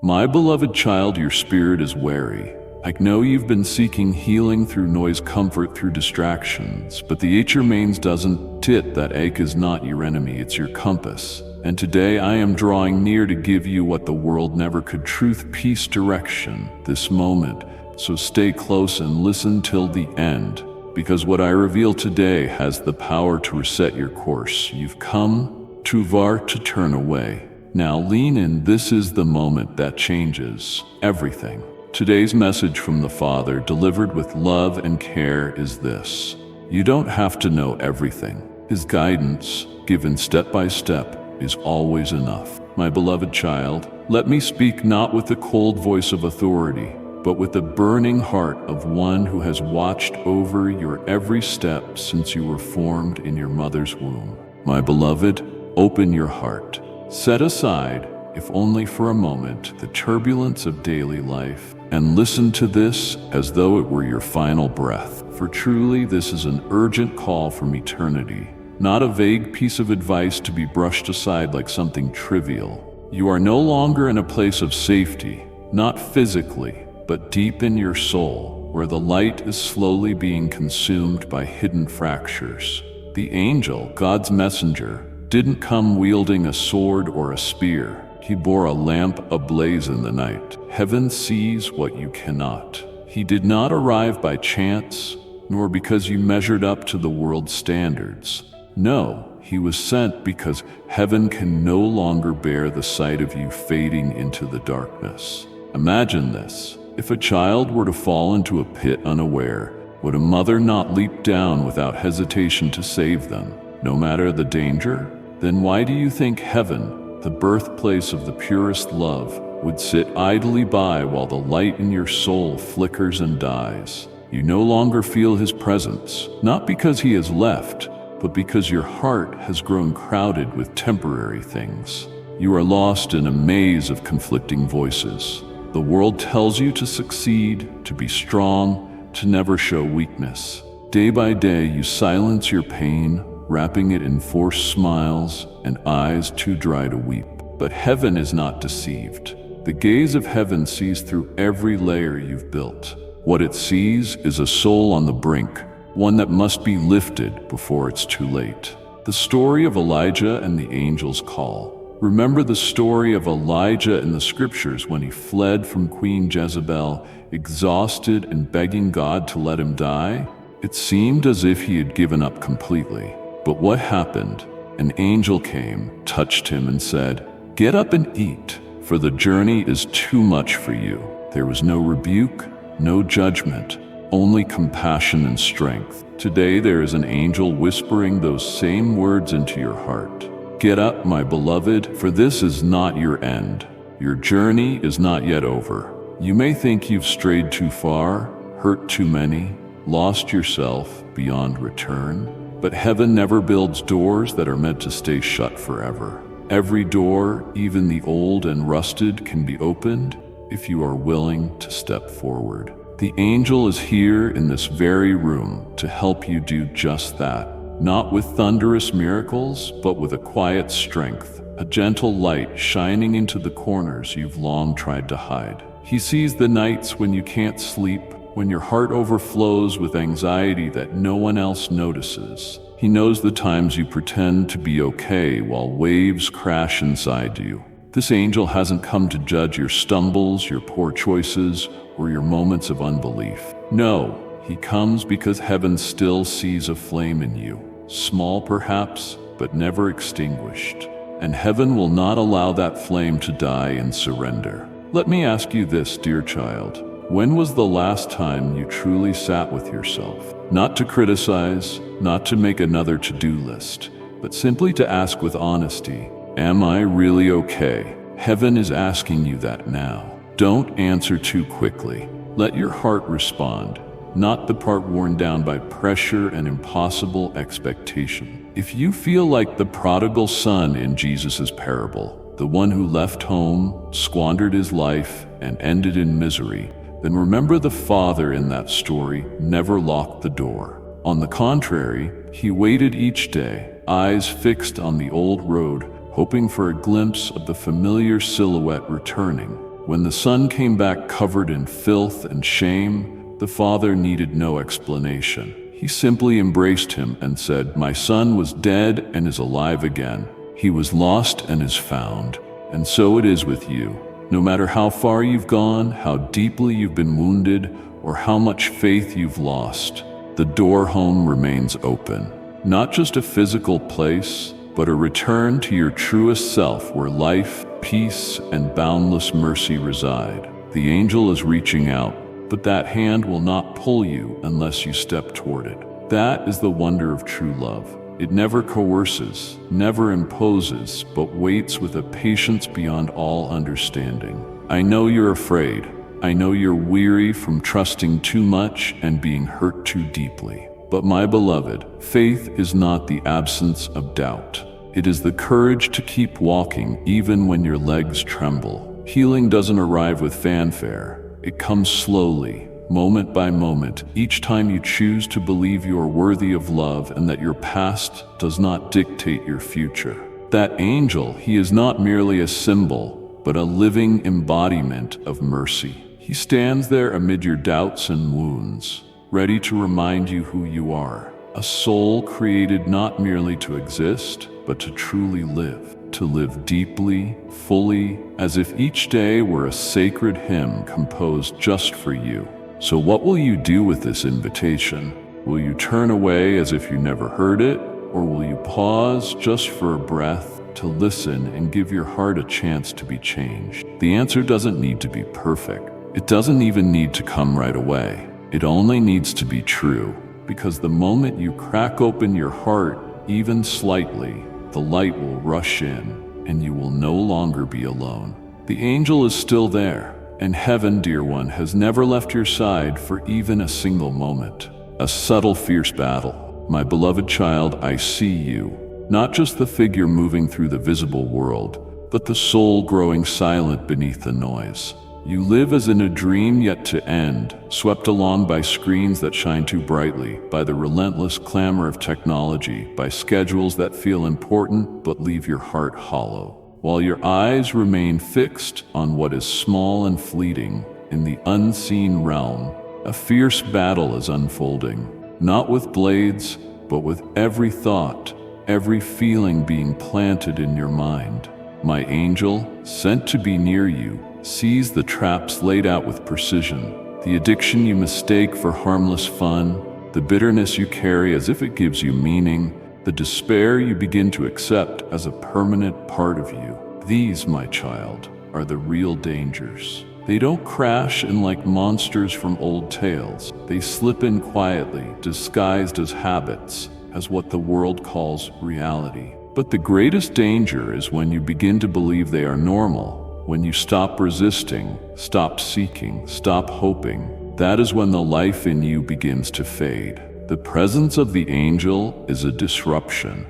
My beloved child, your spirit is weary. I know you've been seeking healing through noise, comfort through distractions, but the H remains doesn't tit. That ache is not your enemy, it's your compass. And today I am drawing near to give you what the world never could: truth, peace, direction, this moment. So stay close and listen till the end, because what I reveal today has the power to reset your course. You've come too far to turn away. Now lean in. This is the moment that changes everything. Today's message from the Father, delivered with love and care, is this: you don't have to know everything. His guidance, given step by step, is always enough. My beloved child, let me speak not with the cold voice of authority, but with the burning heart of one who has watched over your every step since you were formed in your mother's womb. My beloved, open your heart. Set aside, if only for a moment, the turbulence of daily life, and listen to this as though it were your final breath. For truly, this is an urgent call from eternity, not a vague piece of advice to be brushed aside like something trivial. You are no longer in a place of safety, not physically, but deep in your soul, where the light is slowly being consumed by hidden fractures. The angel, God's messenger, didn't come wielding a sword or a spear. He bore a lamp ablaze in the night. Heaven sees what you cannot. He did not arrive by chance, nor because you measured up to the world's standards. No, he was sent because heaven can no longer bear the sight of you fading into the darkness. Imagine this: if a child were to fall into a pit unaware, would a mother not leap down without hesitation to save them, no matter the danger? Then why do you think heaven, the birthplace of the purest love, would sit idly by while the light in your soul flickers and dies? You no longer feel his presence, not because he has left, but because your heart has grown crowded with temporary things. You are lost in a maze of conflicting voices. The world tells you to succeed, to be strong, to never show weakness. Day by day, you silence your pain, wrapping it in forced smiles and eyes too dry to weep. But heaven is not deceived. The gaze of heaven sees through every layer you've built. What it sees is a soul on the brink, one that must be lifted before it's too late. The story of Elijah and the angel's call. Remember the story of Elijah in the scriptures when he fled from Queen Jezebel, exhausted and begging God to let him die? It seemed as if he had given up completely. But what happened? An angel came, touched him, and said, "Get up and eat, for the journey is too much for you." There was no rebuke, no judgment, only compassion and strength. Today there is an angel whispering those same words into your heart. Get up, my beloved, for this is not your end. Your journey is not yet over. You may think you've strayed too far, hurt too many, lost yourself beyond return. But heaven never builds doors that are meant to stay shut forever. Every door, even the old and rusted, can be opened if you are willing to step forward. The angel is here in this very room to help you do just that. Not with thunderous miracles, but with a quiet strength, a gentle light shining into the corners you've long tried to hide. He sees the nights when you can't sleep, when your heart overflows with anxiety that no one else notices. He knows the times you pretend to be okay while waves crash inside you. This angel hasn't come to judge your stumbles, your poor choices, or your moments of unbelief. No, he comes because heaven still sees a flame in you, small perhaps, but never extinguished. And heaven will not allow that flame to die in surrender. Let me ask you this, dear child. When was the last time you truly sat with yourself? Not to criticize, not to make another to-do list, but simply to ask with honesty, am I really okay? Heaven is asking you that now. Don't answer too quickly. Let your heart respond, not the part worn down by pressure and impossible expectation. If you feel like the prodigal son in Jesus' parable, the one who left home, squandered his life, and ended in misery, then remember the father in that story never locked the door. On the contrary, he waited each day, eyes fixed on the old road, hoping for a glimpse of the familiar silhouette returning. When the son came back covered in filth and shame, the father needed no explanation. He simply embraced him and said, "My son was dead and is alive again. He was lost and is found." And so it is with you. No matter how far you've gone, how deeply you've been wounded, or how much faith you've lost, the door home remains open. Not just a physical place, but a return to your truest self where life, peace, and boundless mercy reside. The angel is reaching out, but that hand will not pull you unless you step toward it. That is the wonder of true love. It never coerces, never imposes, but waits with a patience beyond all understanding. I know you're afraid. I know you're weary from trusting too much and being hurt too deeply. But my beloved, faith is not the absence of doubt. It is the courage to keep walking even when your legs tremble. Healing doesn't arrive with fanfare. It comes slowly, moment by moment, each time you choose to believe you are worthy of love and that your past does not dictate your future. That angel, he is not merely a symbol, but a living embodiment of mercy. He stands there amid your doubts and wounds, ready to remind you who you are. A soul created not merely to exist, but to truly live. To live deeply, fully, as if each day were a sacred hymn composed just for you. So what will you do with this invitation? Will you turn away as if you never heard it? Or will you pause just for a breath to listen and give your heart a chance to be changed? The answer doesn't need to be perfect. It doesn't even need to come right away. It only needs to be true, because the moment you crack open your heart, even slightly, the light will rush in, and you will no longer be alone. The angel is still there, and heaven, dear one, has never left your side for even a single moment. A subtle, fierce battle. My beloved child, I see you. Not just the figure moving through the visible world, but the soul growing silent beneath the noise. You live as in a dream yet to end, swept along by screens that shine too brightly, by the relentless clamor of technology, by schedules that feel important but leave your heart hollow. While your eyes remain fixed on what is small and fleeting, in the unseen realm, a fierce battle is unfolding, not with blades, but with every thought, every feeling being planted in your mind. My angel, sent to be near you, sees the traps laid out with precision, the addiction you mistake for harmless fun, the bitterness you carry as if it gives you meaning, the despair you begin to accept as a permanent part of you. These, my child, are the real dangers. They don't crash in like monsters from old tales. They slip in quietly, disguised as habits, as what the world calls reality. But the greatest danger is when you begin to believe they are normal. When you stop resisting, stop seeking, stop hoping, that is when the life in you begins to fade. The presence of the angel is a disruption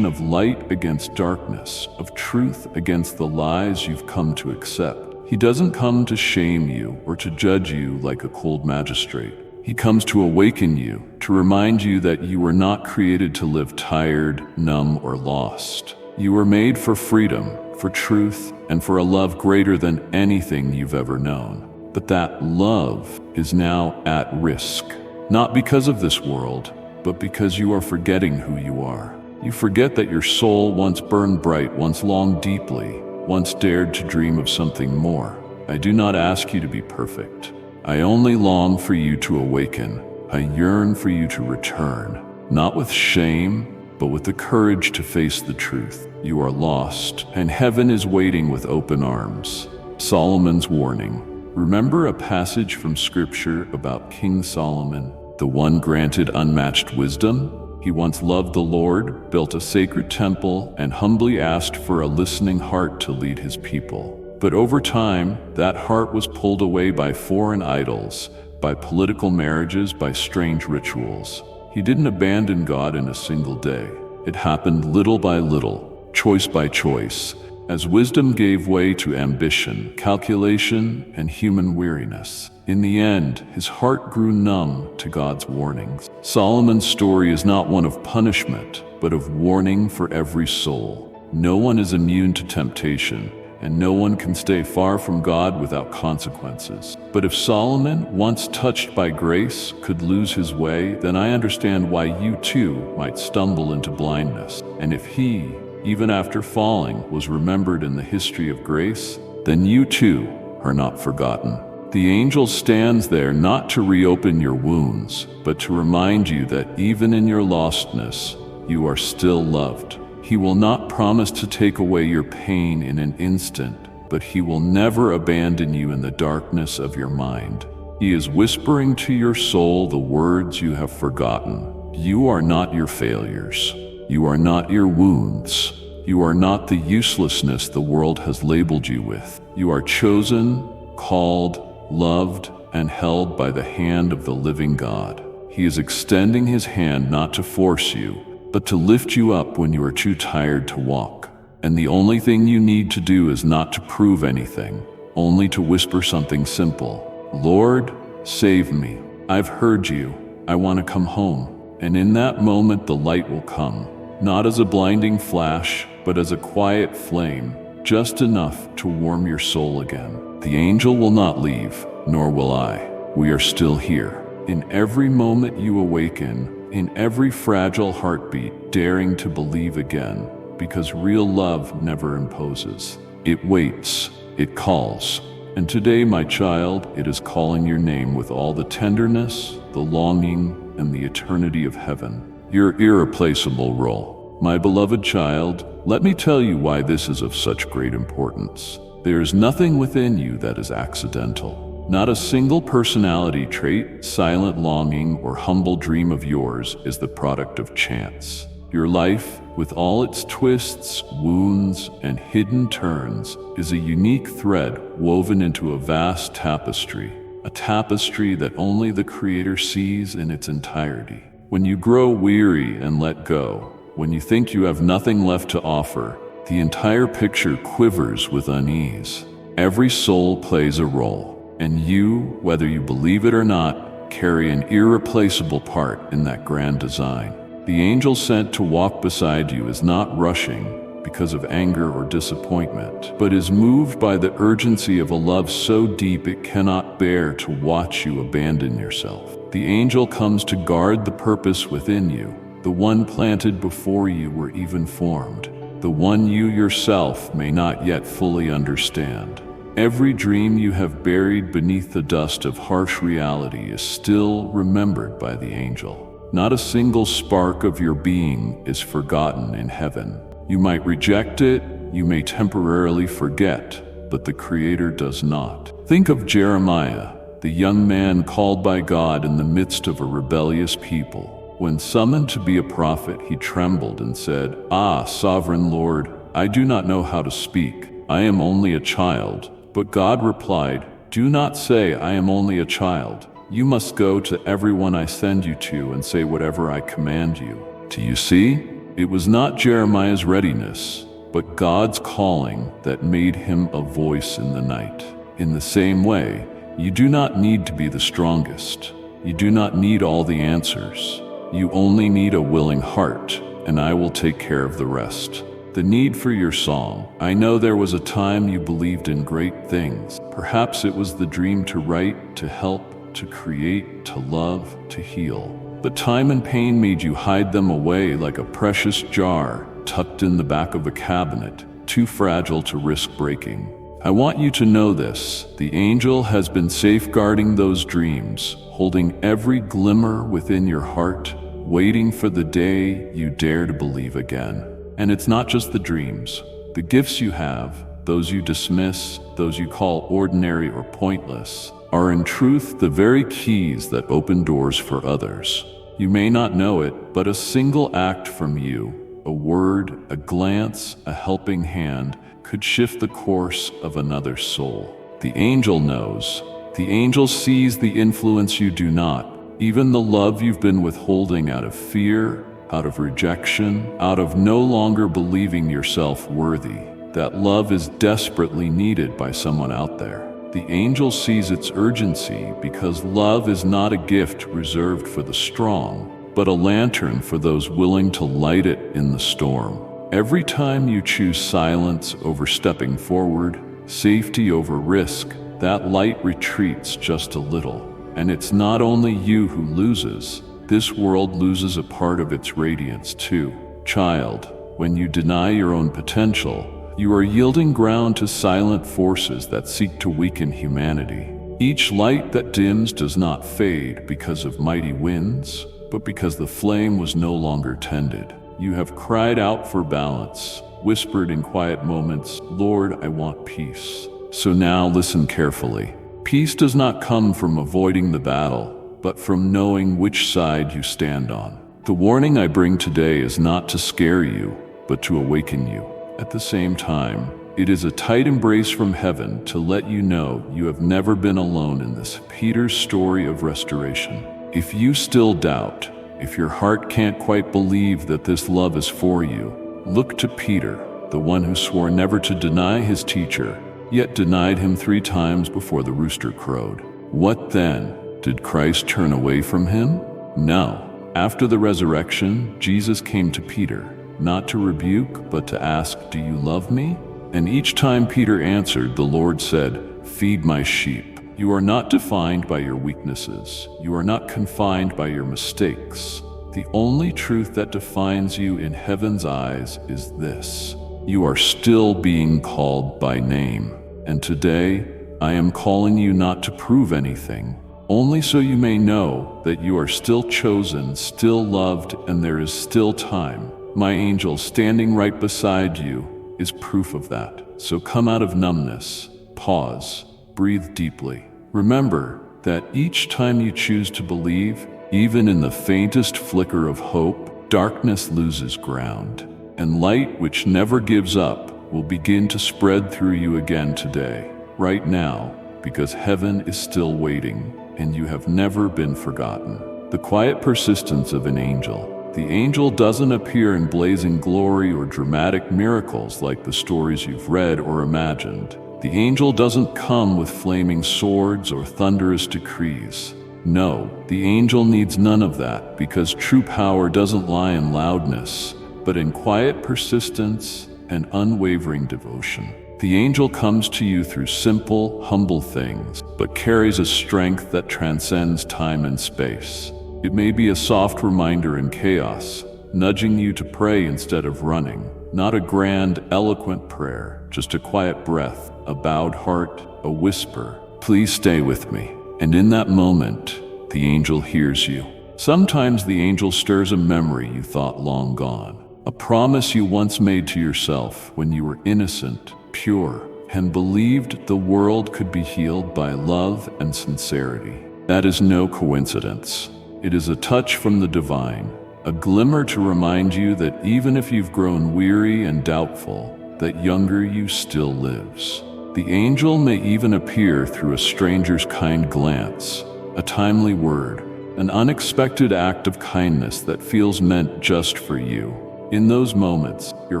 of light against darkness, of truth against the lies you've come to accept. He doesn't come to shame you or to judge you like a cold magistrate. He comes to awaken you, to remind you that you were not created to live tired, numb, or lost. You were made for freedom, for truth, and for a love greater than anything you've ever known. But that love is now at risk, not because of this world, but because you are forgetting who you are. You forget that your soul once burned bright, once longed deeply, once dared to dream of something more. I do not ask you to be perfect. I only long for you to awaken. I yearn for you to return, not with shame, but with the courage to face the truth. You are lost, and heaven is waiting with open arms. Solomon's warning. Remember a passage from Scripture about King Solomon, the one granted unmatched wisdom? He once loved the Lord, built a sacred temple, and humbly asked for a listening heart to lead his people. But over time, that heart was pulled away by foreign idols, by political marriages, by strange rituals. He didn't abandon God in a single day. It happened little by little, choice by choice, as wisdom gave way to ambition, calculation, and human weariness. In the end, his heart grew numb to God's warnings. Solomon's story is not one of punishment, but of warning for every soul. No one is immune to temptation, and no one can stay far from God without consequences. But if Solomon, once touched by grace, could lose his way, then I understand why you too might stumble into blindness. And if he, even after falling, was remembered in the history of grace, then you too are not forgotten. The angel stands there not to reopen your wounds, but to remind you that even in your lostness, you are still loved. He will not promise to take away your pain in an instant, but he will never abandon you in the darkness of your mind. He is whispering to your soul the words you have forgotten. You are not your failures. You are not your wounds. You are not the uselessness the world has labeled you with. You are chosen, called, loved, and held by the hand of the living God. He is extending his hand not to force you, but to lift you up when you are too tired to walk. And the only thing you need to do is not to prove anything, only to whisper something simple. Lord, save me. I've heard you. I want to come home. And in that moment the light will come, not as a blinding flash, but as a quiet flame, just enough to warm your soul again. The angel will not leave, nor will I. We are still here. In every moment you awaken, in every fragile heartbeat, daring to believe again, because real love never imposes. It waits, it calls. And today, my child, it is calling your name with all the tenderness, the longing, and the eternity of heaven. Your irreplaceable role. My beloved child, let me tell you why this is of such great importance. There is nothing within you that is accidental. Not a single personality trait, silent longing, or humble dream of yours is the product of chance. Your life, with all its twists, wounds, and hidden turns, is a unique thread woven into a vast tapestry, a tapestry that only the Creator sees in its entirety. When you grow weary and let go, when you think you have nothing left to offer, the entire picture quivers with unease. Every soul plays a role, and you, whether you believe it or not, carry an irreplaceable part in that grand design. The angel sent to walk beside you is not rushing because of anger or disappointment, but is moved by the urgency of a love so deep it cannot bear to watch you abandon yourself. The angel comes to guard the purpose within you, the one planted before you were even formed, the one you yourself may not yet fully understand. Every dream you have buried beneath the dust of harsh reality is still remembered by the angel. Not a single spark of your being is forgotten in heaven. You might reject it, you may temporarily forget, but the Creator does not. Think of Jeremiah, the young man called by God in the midst of a rebellious people. When summoned to be a prophet, he trembled and said, "Ah, sovereign Lord, I do not know how to speak. I am only a child." But God replied, "Do not say, 'I am only a child.' You must go to everyone I send you to and say whatever I command you." Do you see? It was not Jeremiah's readiness, but God's calling that made him a voice in the night. In the same way, you do not need to be the strongest. You do not need all the answers. You only need a willing heart, and I will take care of the rest. The need for your song. I know there was a time you believed in great things. Perhaps it was the dream to write, to help, to create, to love, to heal. But time and pain made you hide them away like a precious jar tucked in the back of a cabinet, too fragile to risk breaking. I want you to know this. The angel has been safeguarding those dreams, holding every glimmer within your heart, waiting for the day you dare to believe again. And it's not just the dreams. The gifts you have, those you dismiss, those you call ordinary or pointless, are in truth the very keys that open doors for others. You may not know it, but a single act from you, a word, a glance, a helping hand, could shift the course of another's soul. The angel knows. The angel sees the influence you do not, even the love you've been withholding out of fear, out of rejection, out of no longer believing yourself worthy. That love is desperately needed by someone out there. The angel sees its urgency because love is not a gift reserved for the strong, but a lantern for those willing to light it in the storm. Every time you choose silence over stepping forward, safety over risk, that light retreats just a little. And it's not only you who loses, this world loses a part of its radiance too. Child, when you deny your own potential, you are yielding ground to silent forces that seek to weaken humanity. Each light that dims does not fade because of mighty winds, but because the flame was no longer tended. You have cried out for balance, whispered in quiet moments, "Lord, I want peace." So now listen carefully. Peace does not come from avoiding the battle, but from knowing which side you stand on. The warning I bring today is not to scare you, but to awaken you. At the same time, it is a tight embrace from heaven to let you know you have never been alone in this Peter's story of restoration. If you still doubt, if your heart can't quite believe that this love is for you, look to Peter, the one who swore never to deny his teacher, yet denied him 3 times before the rooster crowed. What then? Did Christ turn away from him? No. After the resurrection, Jesus came to Peter, not to rebuke, but to ask, "Do you love me?" And each time Peter answered, the Lord said, "Feed my sheep." You are not defined by your weaknesses. You are not confined by your mistakes. The only truth that defines you in heaven's eyes is this: you are still being called by name. And today, I am calling you not to prove anything, only so you may know that you are still chosen, still loved, and there is still time. My angel standing right beside you is proof of that. So come out of numbness, pause, breathe deeply. Remember that each time you choose to believe, even in the faintest flicker of hope, darkness loses ground, and light, which never gives up, will begin to spread through you again today, right now, because heaven is still waiting, and you have never been forgotten. The quiet persistence of an angel. The angel doesn't appear in blazing glory or dramatic miracles like the stories you've read or imagined. The angel doesn't come with flaming swords or thunderous decrees. No, the angel needs none of that, because true power doesn't lie in loudness, but in quiet persistence and unwavering devotion. The angel comes to you through simple, humble things, but carries a strength that transcends time and space. It may be a soft reminder in chaos, nudging you to pray instead of running. Not a grand, eloquent prayer, just a quiet breath, a bowed heart, a whisper, "Please stay with me." And in that moment, the angel hears you. Sometimes the angel stirs a memory you thought long gone, a promise you once made to yourself when you were innocent, pure, and believed the world could be healed by love and sincerity. That is no coincidence. It is a touch from the divine, a glimmer to remind you that even if you've grown weary and doubtful, that younger you still lives. The angel may even appear through a stranger's kind glance, a timely word, an unexpected act of kindness that feels meant just for you. In those moments, your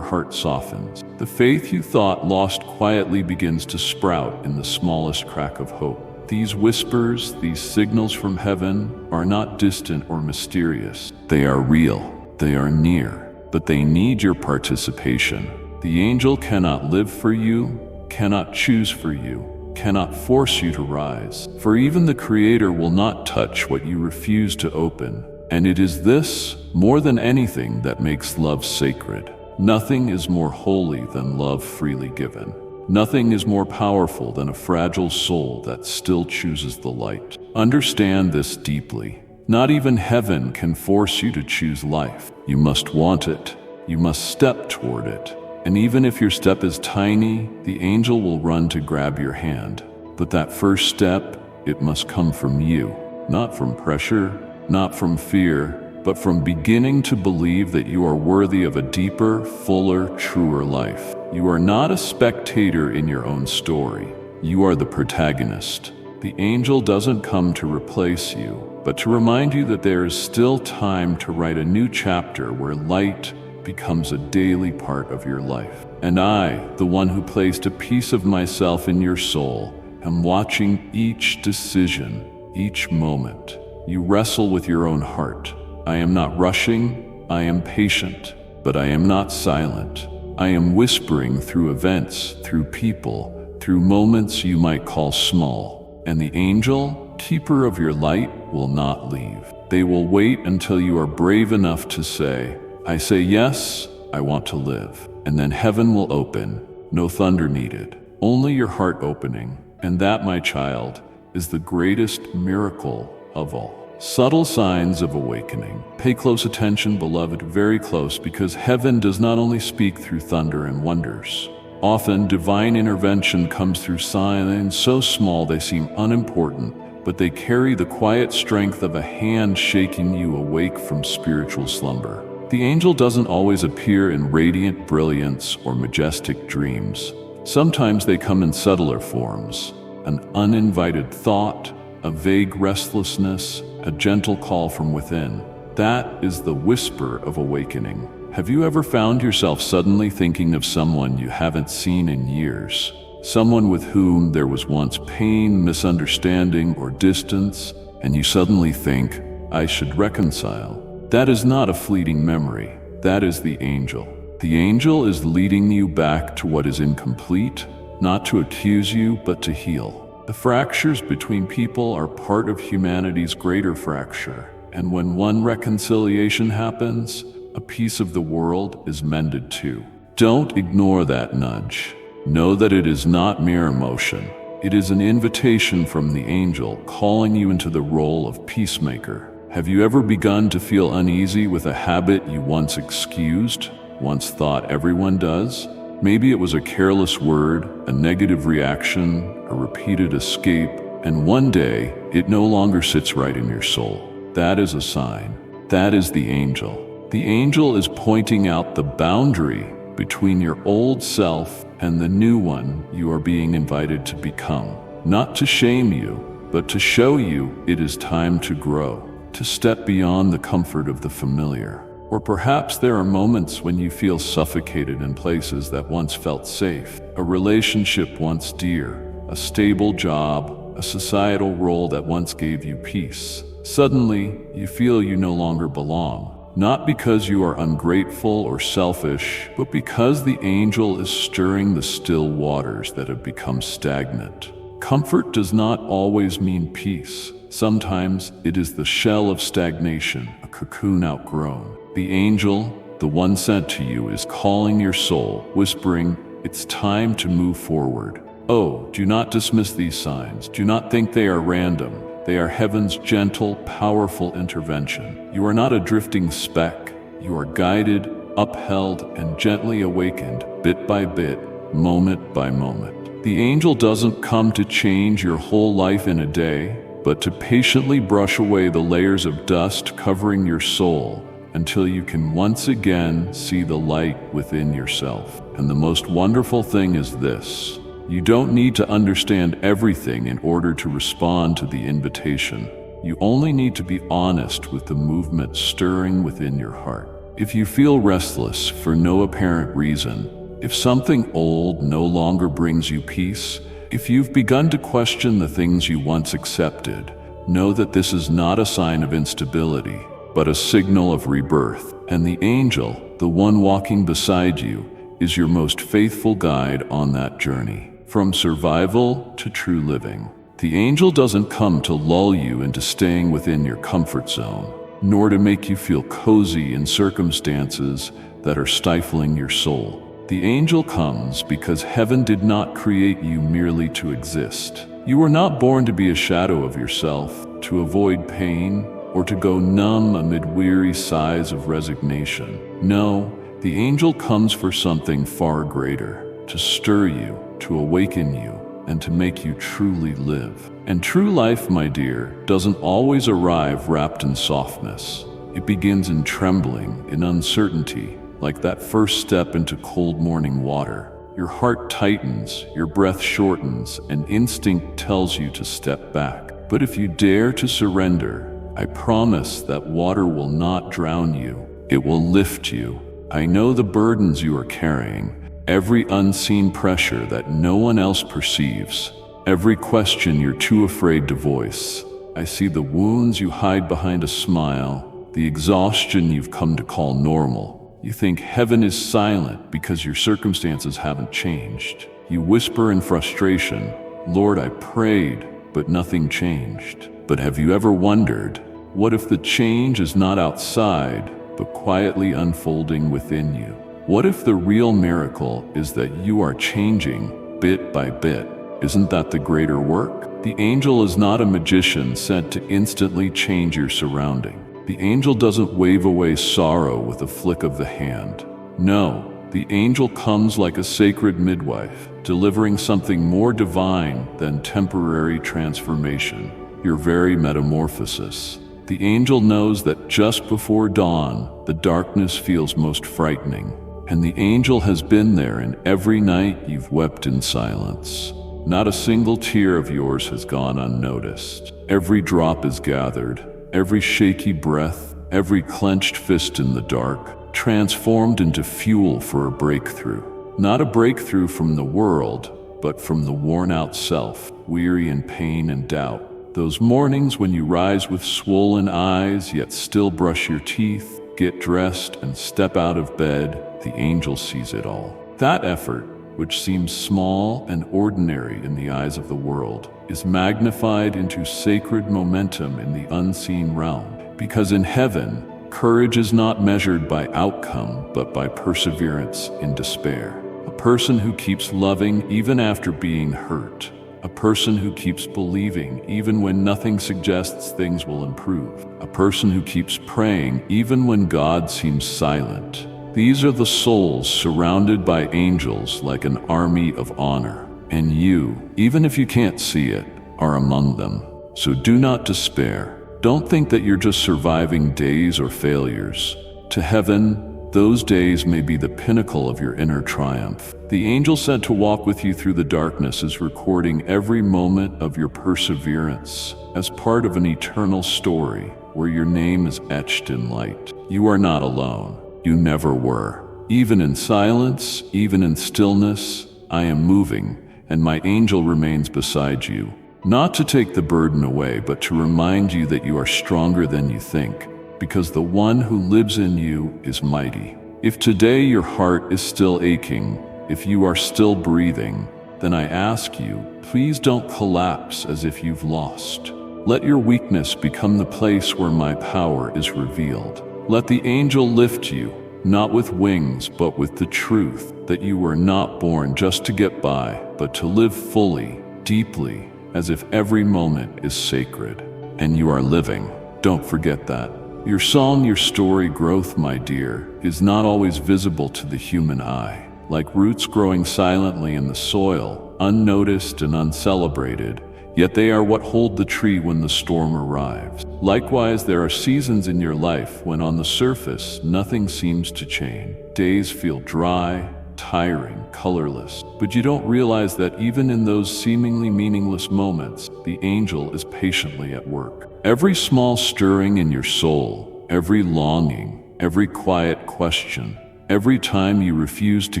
heart softens. The faith you thought lost quietly begins to sprout in the smallest crack of hope. These whispers, these signals from heaven, are not distant or mysterious. They are real. They are near. But they need your participation. The angel cannot live for you, cannot choose for you, cannot force you to rise. For even the Creator will not touch what you refuse to open. And it is this, more than anything, that makes love sacred. Nothing is more holy than love freely given. Nothing is more powerful than a fragile soul that still chooses the light. Understand this deeply. Not even heaven can force you to choose life. You must want it. You must step toward it. And even if your step is tiny, the angel will run to grab your hand. But that first step, it must come from you. Not from pressure, not from fear, but from beginning to believe that you are worthy of a deeper, fuller, truer life. You are not a spectator in your own story. You are the protagonist. The angel doesn't come to replace you, but to remind you that there is still time to write a new chapter where light becomes a daily part of your life. And I, the one who placed a piece of myself in your soul, am watching each decision, each moment. You wrestle with your own heart. I am not rushing, I am patient. but I am not silent. I am whispering through events, through people, through moments you might call small. And the angel, keeper of your light, will not leave. They will wait until you are brave enough to say, I say yes, I want to live. And then heaven will open, no thunder needed, only your heart opening. And that, my child, is the greatest miracle of all. Subtle signs of awakening. Pay close attention, beloved, very close, because heaven does not only speak through thunder and wonders. Often, divine intervention comes through signs so small they seem unimportant, but they carry the quiet strength of a hand shaking you awake from spiritual slumber. The angel doesn't always appear in radiant brilliance or majestic dreams. Sometimes they come in subtler forms, an uninvited thought, a vague restlessness, a gentle call from within. That is the whisper of awakening. Have you ever found yourself suddenly thinking of someone you haven't seen in years? Someone with whom there was once pain, misunderstanding, or distance, and you suddenly think, I should reconcile. That is not a fleeting memory. That is the angel. The angel is leading you back to what is incomplete, not to accuse you, but to heal. The fractures between people are part of humanity's greater fracture, and when one reconciliation happens, a piece of the world is mended too. Don't ignore that nudge. Know that it is not mere emotion. It is an invitation from the angel calling you into the role of peacemaker. Have you ever begun to feel uneasy with a habit you once excused, once thought everyone does? Maybe it was a careless word, a negative reaction, a repeated escape, and one day it no longer sits right in your soul. That is a sign. That is the angel. The angel is pointing out the boundary between your old self and the new one you are being invited to become. Not to shame you, but to show you it is time to grow, to step beyond the comfort of the familiar. Or perhaps there are moments when you feel suffocated in places that once felt safe, a relationship once dear, a stable job, a societal role that once gave you peace. Suddenly, you feel you no longer belong, not because you are ungrateful or selfish, but because the angel is stirring the still waters that have become stagnant. Comfort does not always mean peace. Sometimes it is the shell of stagnation, a cocoon outgrown. The angel, the one sent to you, is calling your soul, whispering, it's time to move forward. Oh, do not dismiss these signs. Do not think they are random. They are heaven's gentle, powerful intervention. You are not a drifting speck. You are guided, upheld, and gently awakened, bit by bit, moment by moment. The angel doesn't come to change your whole life in a day, but to patiently brush away the layers of dust covering your soul until you can once again see the light within yourself. And the most wonderful thing is this: you don't need to understand everything in order to respond to the invitation. You only need to be honest with the movement stirring within your heart. If you feel restless for no apparent reason, if something old no longer brings you peace, if you've begun to question the things you once accepted, know that this is not a sign of instability, but a signal of rebirth. And the angel, the one walking beside you, is your most faithful guide on that journey, from survival to true living. The angel doesn't come to lull you into staying within your comfort zone, nor to make you feel cozy in circumstances that are stifling your soul. The angel comes because heaven did not create you merely to exist. You were not born to be a shadow of yourself, to avoid pain, or to go numb amid weary sighs of resignation. No, the angel comes for something far greater, to stir you, to awaken you, and to make you truly live. And true life, my dear, doesn't always arrive wrapped in softness. It begins in trembling, in uncertainty, like that first step into cold morning water. Your heart tightens, your breath shortens, and instinct tells you to step back. But if you dare to surrender, I promise that water will not drown you. It will lift you. I know the burdens you are carrying, every unseen pressure that no one else perceives, every question you're too afraid to voice. I see the wounds you hide behind a smile, the exhaustion you've come to call normal, You think heaven is silent because your circumstances haven't changed. You whisper in frustration, "Lord, I prayed, but nothing changed." But have you ever wondered, what if the change is not outside, but quietly unfolding within you? What if the real miracle is that you are changing bit by bit? Isn't that the greater work? The angel is not a magician sent to instantly change your surrounding. The angel doesn't wave away sorrow with a flick of the hand. No, the angel comes like a sacred midwife, delivering something more divine than temporary transformation, your very metamorphosis. The angel knows that just before dawn, the darkness feels most frightening, and the angel has been there in every night you've wept in silence. Not a single tear of yours has gone unnoticed. Every drop is gathered, every shaky breath, every clenched fist in the dark, transformed into fuel for a breakthrough. Not a breakthrough from the world, but from the worn-out self, weary in pain and doubt. Those mornings when you rise with swollen eyes, yet still brush your teeth, get dressed, and step out of bed, the angel sees it all. That effort, which seems small and ordinary in the eyes of the world, is magnified into sacred momentum in the unseen realm. Because in heaven, courage is not measured by outcome, but by perseverance in despair. A person who keeps loving even after being hurt. A person who keeps believing even when nothing suggests things will improve. A person who keeps praying even when God seems silent. These are the souls surrounded by angels like an army of honor. And you, even if you can't see it, are among them. So do not despair. Don't think that you're just surviving days or failures. To heaven, those days may be the pinnacle of your inner triumph. The angel sent to walk with you through the darkness is recording every moment of your perseverance as part of an eternal story where your name is etched in light. You are not alone. You never were. Even in silence, even in stillness, I am moving, and my angel remains beside you. Not to take the burden away, but to remind you that you are stronger than you think, because the one who lives in you is mighty. If today your heart is still aching, if you are still breathing, then I ask you, please don't collapse as if you've lost. Let your weakness become the place where my power is revealed. Let the angel lift you, not with wings, but with the truth that you were not born just to get by, but to live fully, deeply, as if every moment is sacred. And you are living. Don't forget that. Your song, your story, growth, my dear, is not always visible to the human eye. Like roots growing silently in the soil, unnoticed and uncelebrated, yet they are what hold the tree when the storm arrives. Likewise, there are seasons in your life when on the surface, nothing seems to change. Days feel dry, tiring, colorless, but you don't realize that even in those seemingly meaningless moments, the angel is patiently at work. Every small stirring in your soul, every longing, every quiet question, every time you refuse to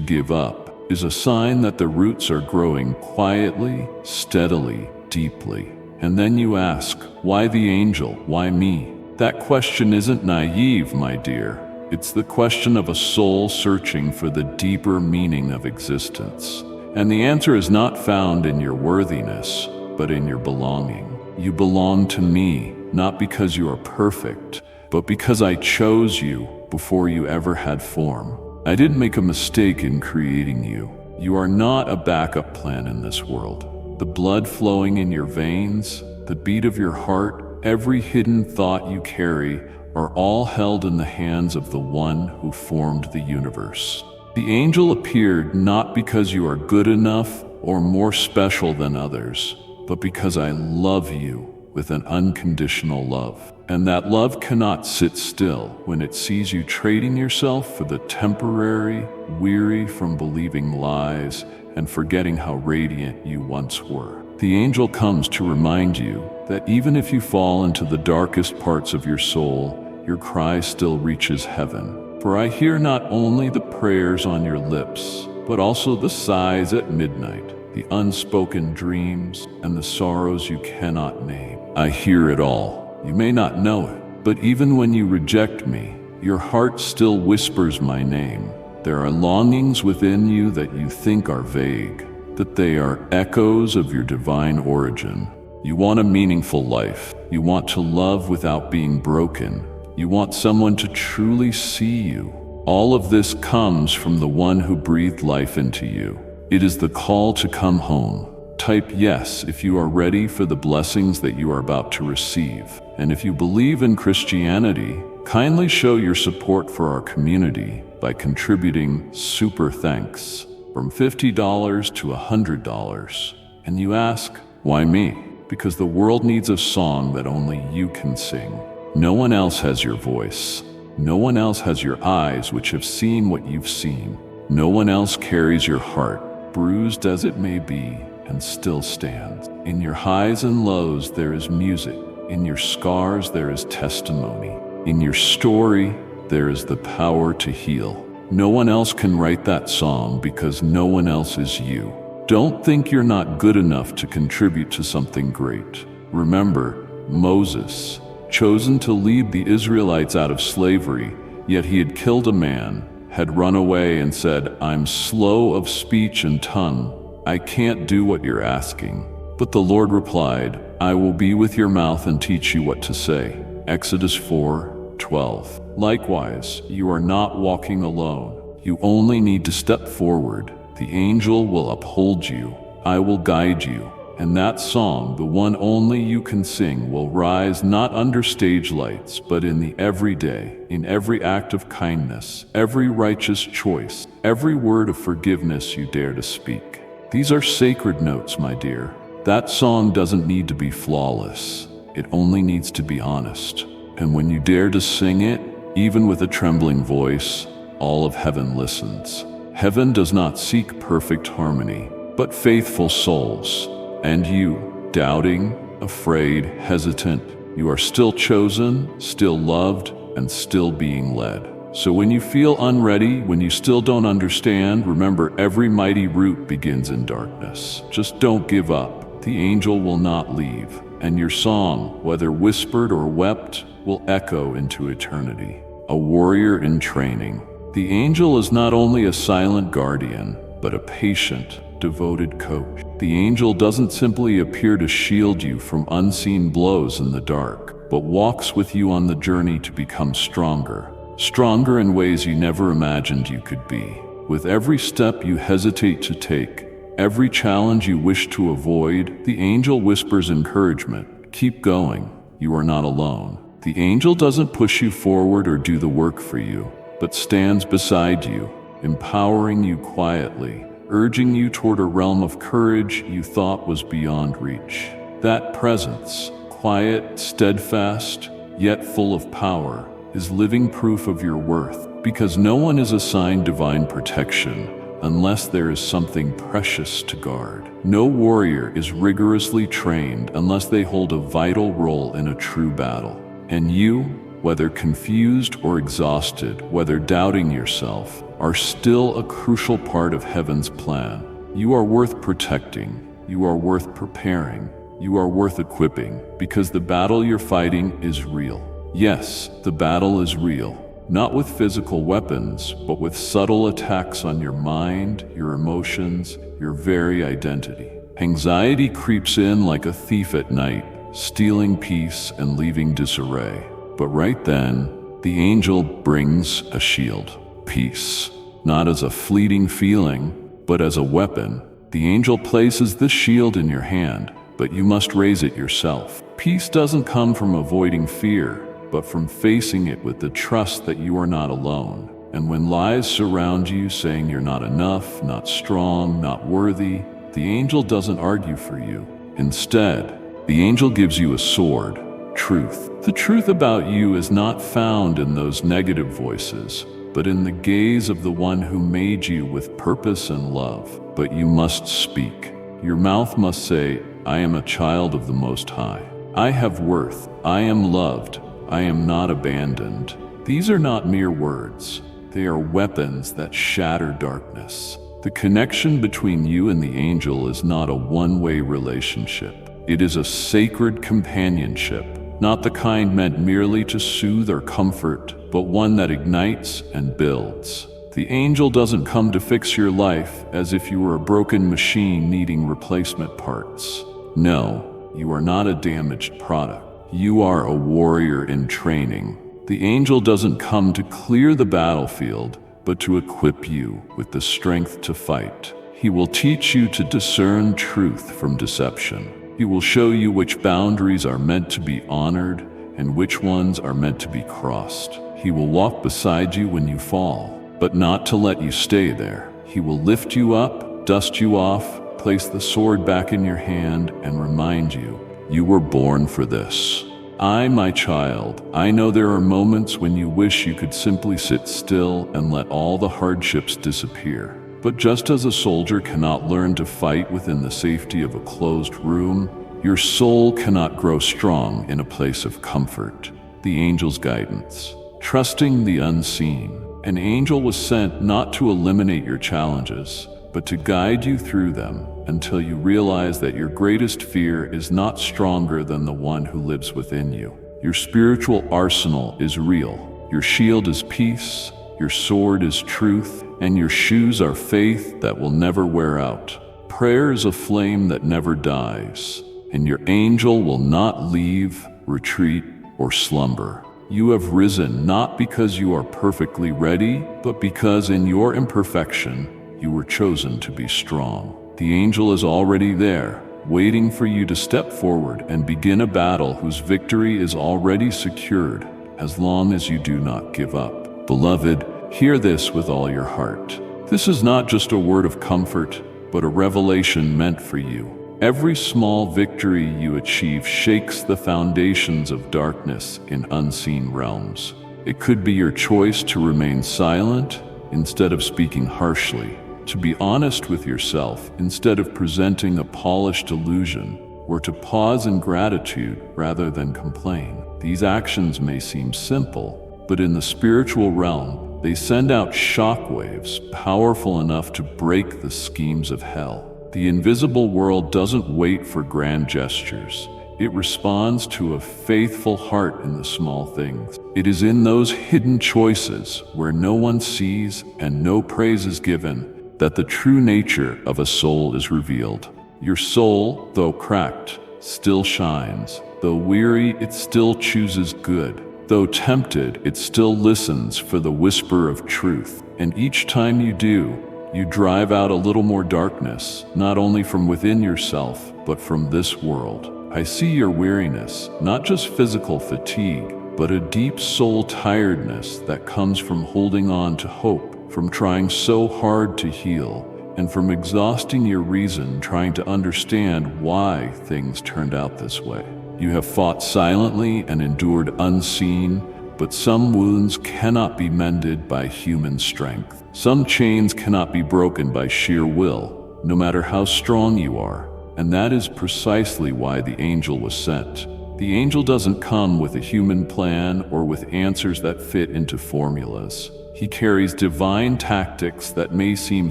give up, is a sign that the roots are growing quietly, steadily, deeply. And then you ask, why the angel? Why me? That question isn't naive, my dear. It's the question of a soul searching for the deeper meaning of existence. And the answer is not found in your worthiness, but in your belonging. You belong to me, not because you are perfect, but because I chose you before you ever had form. I didn't make a mistake in creating you. You are not a backup plan in this world. The blood flowing in your veins, the beat of your heart, every hidden thought you carry are all held in the hands of the one who formed the universe. The angel appeared not because you are good enough or more special than others, but because I love you with an unconditional love. And that love cannot sit still when it sees you trading yourself for the temporary, weary from believing lies and forgetting how radiant you once were. The angel comes to remind you that even if you fall into the darkest parts of your soul, your cry still reaches heaven. For I hear not only the prayers on your lips, but also the sighs at midnight, the unspoken dreams, and the sorrows you cannot name. I hear it all. You may not know it, but even when you reject me, your heart still whispers my name. There are longings within you that you think are vague, that they are echoes of your divine origin. You want a meaningful life. You want to love without being broken. You want someone to truly see you. All of this comes from the one who breathed life into you. It is the call to come home. Type yes if you are ready for the blessings that you are about to receive. And if you believe in Christianity, kindly show your support for our community by contributing super thanks from $50 to $100. And you ask, why me? Because the world needs a song that only you can sing. No one else has your voice. No one else has your eyes which have seen what you've seen. No one else carries your heart, bruised as it may be, and still stands. In your highs and lows there is music. In your scars there is testimony. In your story there is the power to heal. No one else can write that song because no one else is you. Don't think you're not good enough to contribute to something great. Remember, Moses, chosen to lead the Israelites out of slavery, yet he had killed a man, had run away and said, I'm slow of speech and tongue. I can't do what you're asking. But the Lord replied, I will be with your mouth and teach you what to say. Exodus 4:12. Likewise, you are not walking alone. You only need to step forward. The angel will uphold you. I will guide you. And that song, the one only you can sing, will rise not under stage lights, but in the everyday, in every act of kindness, every righteous choice, every word of forgiveness you dare to speak. These are sacred notes, my dear. That song doesn't need to be flawless. It only needs to be honest. And when you dare to sing it, even with a trembling voice, all of heaven listens. Heaven does not seek perfect harmony, but faithful souls. And you, doubting, afraid, hesitant, you are still chosen, still loved, and still being led. So when you feel unready, when you still don't understand, remember every mighty root begins in darkness. Just don't give up. The angel will not leave, and your song, whether whispered or wept, will echo into eternity. A warrior in training. The angel is not only a silent guardian, but a patient, devoted coach. The angel doesn't simply appear to shield you from unseen blows in the dark, but walks with you on the journey to become stronger. Stronger in ways you never imagined you could be. With every step you hesitate to take, every challenge you wish to avoid, the angel whispers encouragement. Keep going. You are not alone. The angel doesn't push you forward or do the work for you, but stands beside you, empowering you quietly, urging you toward a realm of courage you thought was beyond reach. That presence, quiet, steadfast, yet full of power, is living proof of your worth, because no one is assigned divine protection unless there is something precious to guard. No warrior is rigorously trained unless they hold a vital role in a true battle. And you, whether confused or exhausted, whether doubting yourself, are still a crucial part of heaven's plan. You are worth protecting. You are worth preparing. You are worth equipping, because the battle you're fighting is real. Yes, the battle is real. Not with physical weapons, but with subtle attacks on your mind, your emotions, your very identity. Anxiety creeps in like a thief at night, stealing peace and leaving disarray. But right then, the angel brings a shield. Peace. Not as a fleeting feeling, but as a weapon. The angel places this shield in your hand, but you must raise it yourself. Peace doesn't come from avoiding fear, but from facing it with the trust that you are not alone. And when lies surround you saying you're not enough, not strong, not worthy, the angel doesn't argue for you. Instead, the angel gives you a sword, truth. The truth about you is not found in those negative voices, but in the gaze of the one who made you with purpose and love. But you must speak. Your mouth must say, I am a child of the Most High. I have worth. I am loved. I am not abandoned. These are not mere words. They are weapons that shatter darkness. The connection between you and the angel is not a one-way relationship. It is a sacred companionship, not the kind meant merely to soothe or comfort, but one that ignites and builds. The angel doesn't come to fix your life as if you were a broken machine needing replacement parts. No, you are not a damaged product. You are a warrior in training. The angel doesn't come to clear the battlefield, but to equip you with the strength to fight. He will teach you to discern truth from deception. He will show you which boundaries are meant to be honored and which ones are meant to be crossed. He will walk beside you when you fall, but not to let you stay there. He will lift you up, dust you off, place the sword back in your hand, and remind you, you were born for this. My child, I know there are moments when you wish you could simply sit still and let all the hardships disappear. But just as a soldier cannot learn to fight within the safety of a closed room, your soul cannot grow strong in a place of comfort. The angel's guidance. Trusting the unseen. An angel was sent not to eliminate your challenges, but to guide you through them until you realize that your greatest fear is not stronger than the one who lives within you. Your spiritual arsenal is real. Your shield is peace, your sword is truth, and your shoes are faith that will never wear out. Prayer is a flame that never dies, and your angel will not leave, retreat, or slumber. You have risen not because you are perfectly ready, but because in your imperfection, you were chosen to be strong. The angel is already there, waiting for you to step forward and begin a battle whose victory is already secured, as long as you do not give up. Beloved, hear this with all your heart. This is not just a word of comfort, but a revelation meant for you. Every small victory you achieve shakes the foundations of darkness in unseen realms. It could be your choice to remain silent instead of speaking harshly, to be honest with yourself instead of presenting a polished illusion, or to pause in gratitude rather than complain. These actions may seem simple, but in the spiritual realm, they send out shockwaves powerful enough to break the schemes of hell. The invisible world doesn't wait for grand gestures. It responds to a faithful heart in the small things. It is in those hidden choices where no one sees and no praise is given that the true nature of a soul is revealed. Your soul, though cracked, still shines. Though weary, it still chooses good. Though tempted, it still listens for the whisper of truth. And each time you do, you drive out a little more darkness, not only from within yourself, but from this world. I see your weariness, not just physical fatigue, but a deep soul tiredness that comes from holding on to hope, from trying so hard to heal, and from exhausting your reason trying to understand why things turned out this way. You have fought silently and endured unseen, but some wounds cannot be mended by human strength. Some chains cannot be broken by sheer will, no matter how strong you are, and that is precisely why the angel was sent. The angel doesn't come with a human plan or with answers that fit into formulas. He carries divine tactics that may seem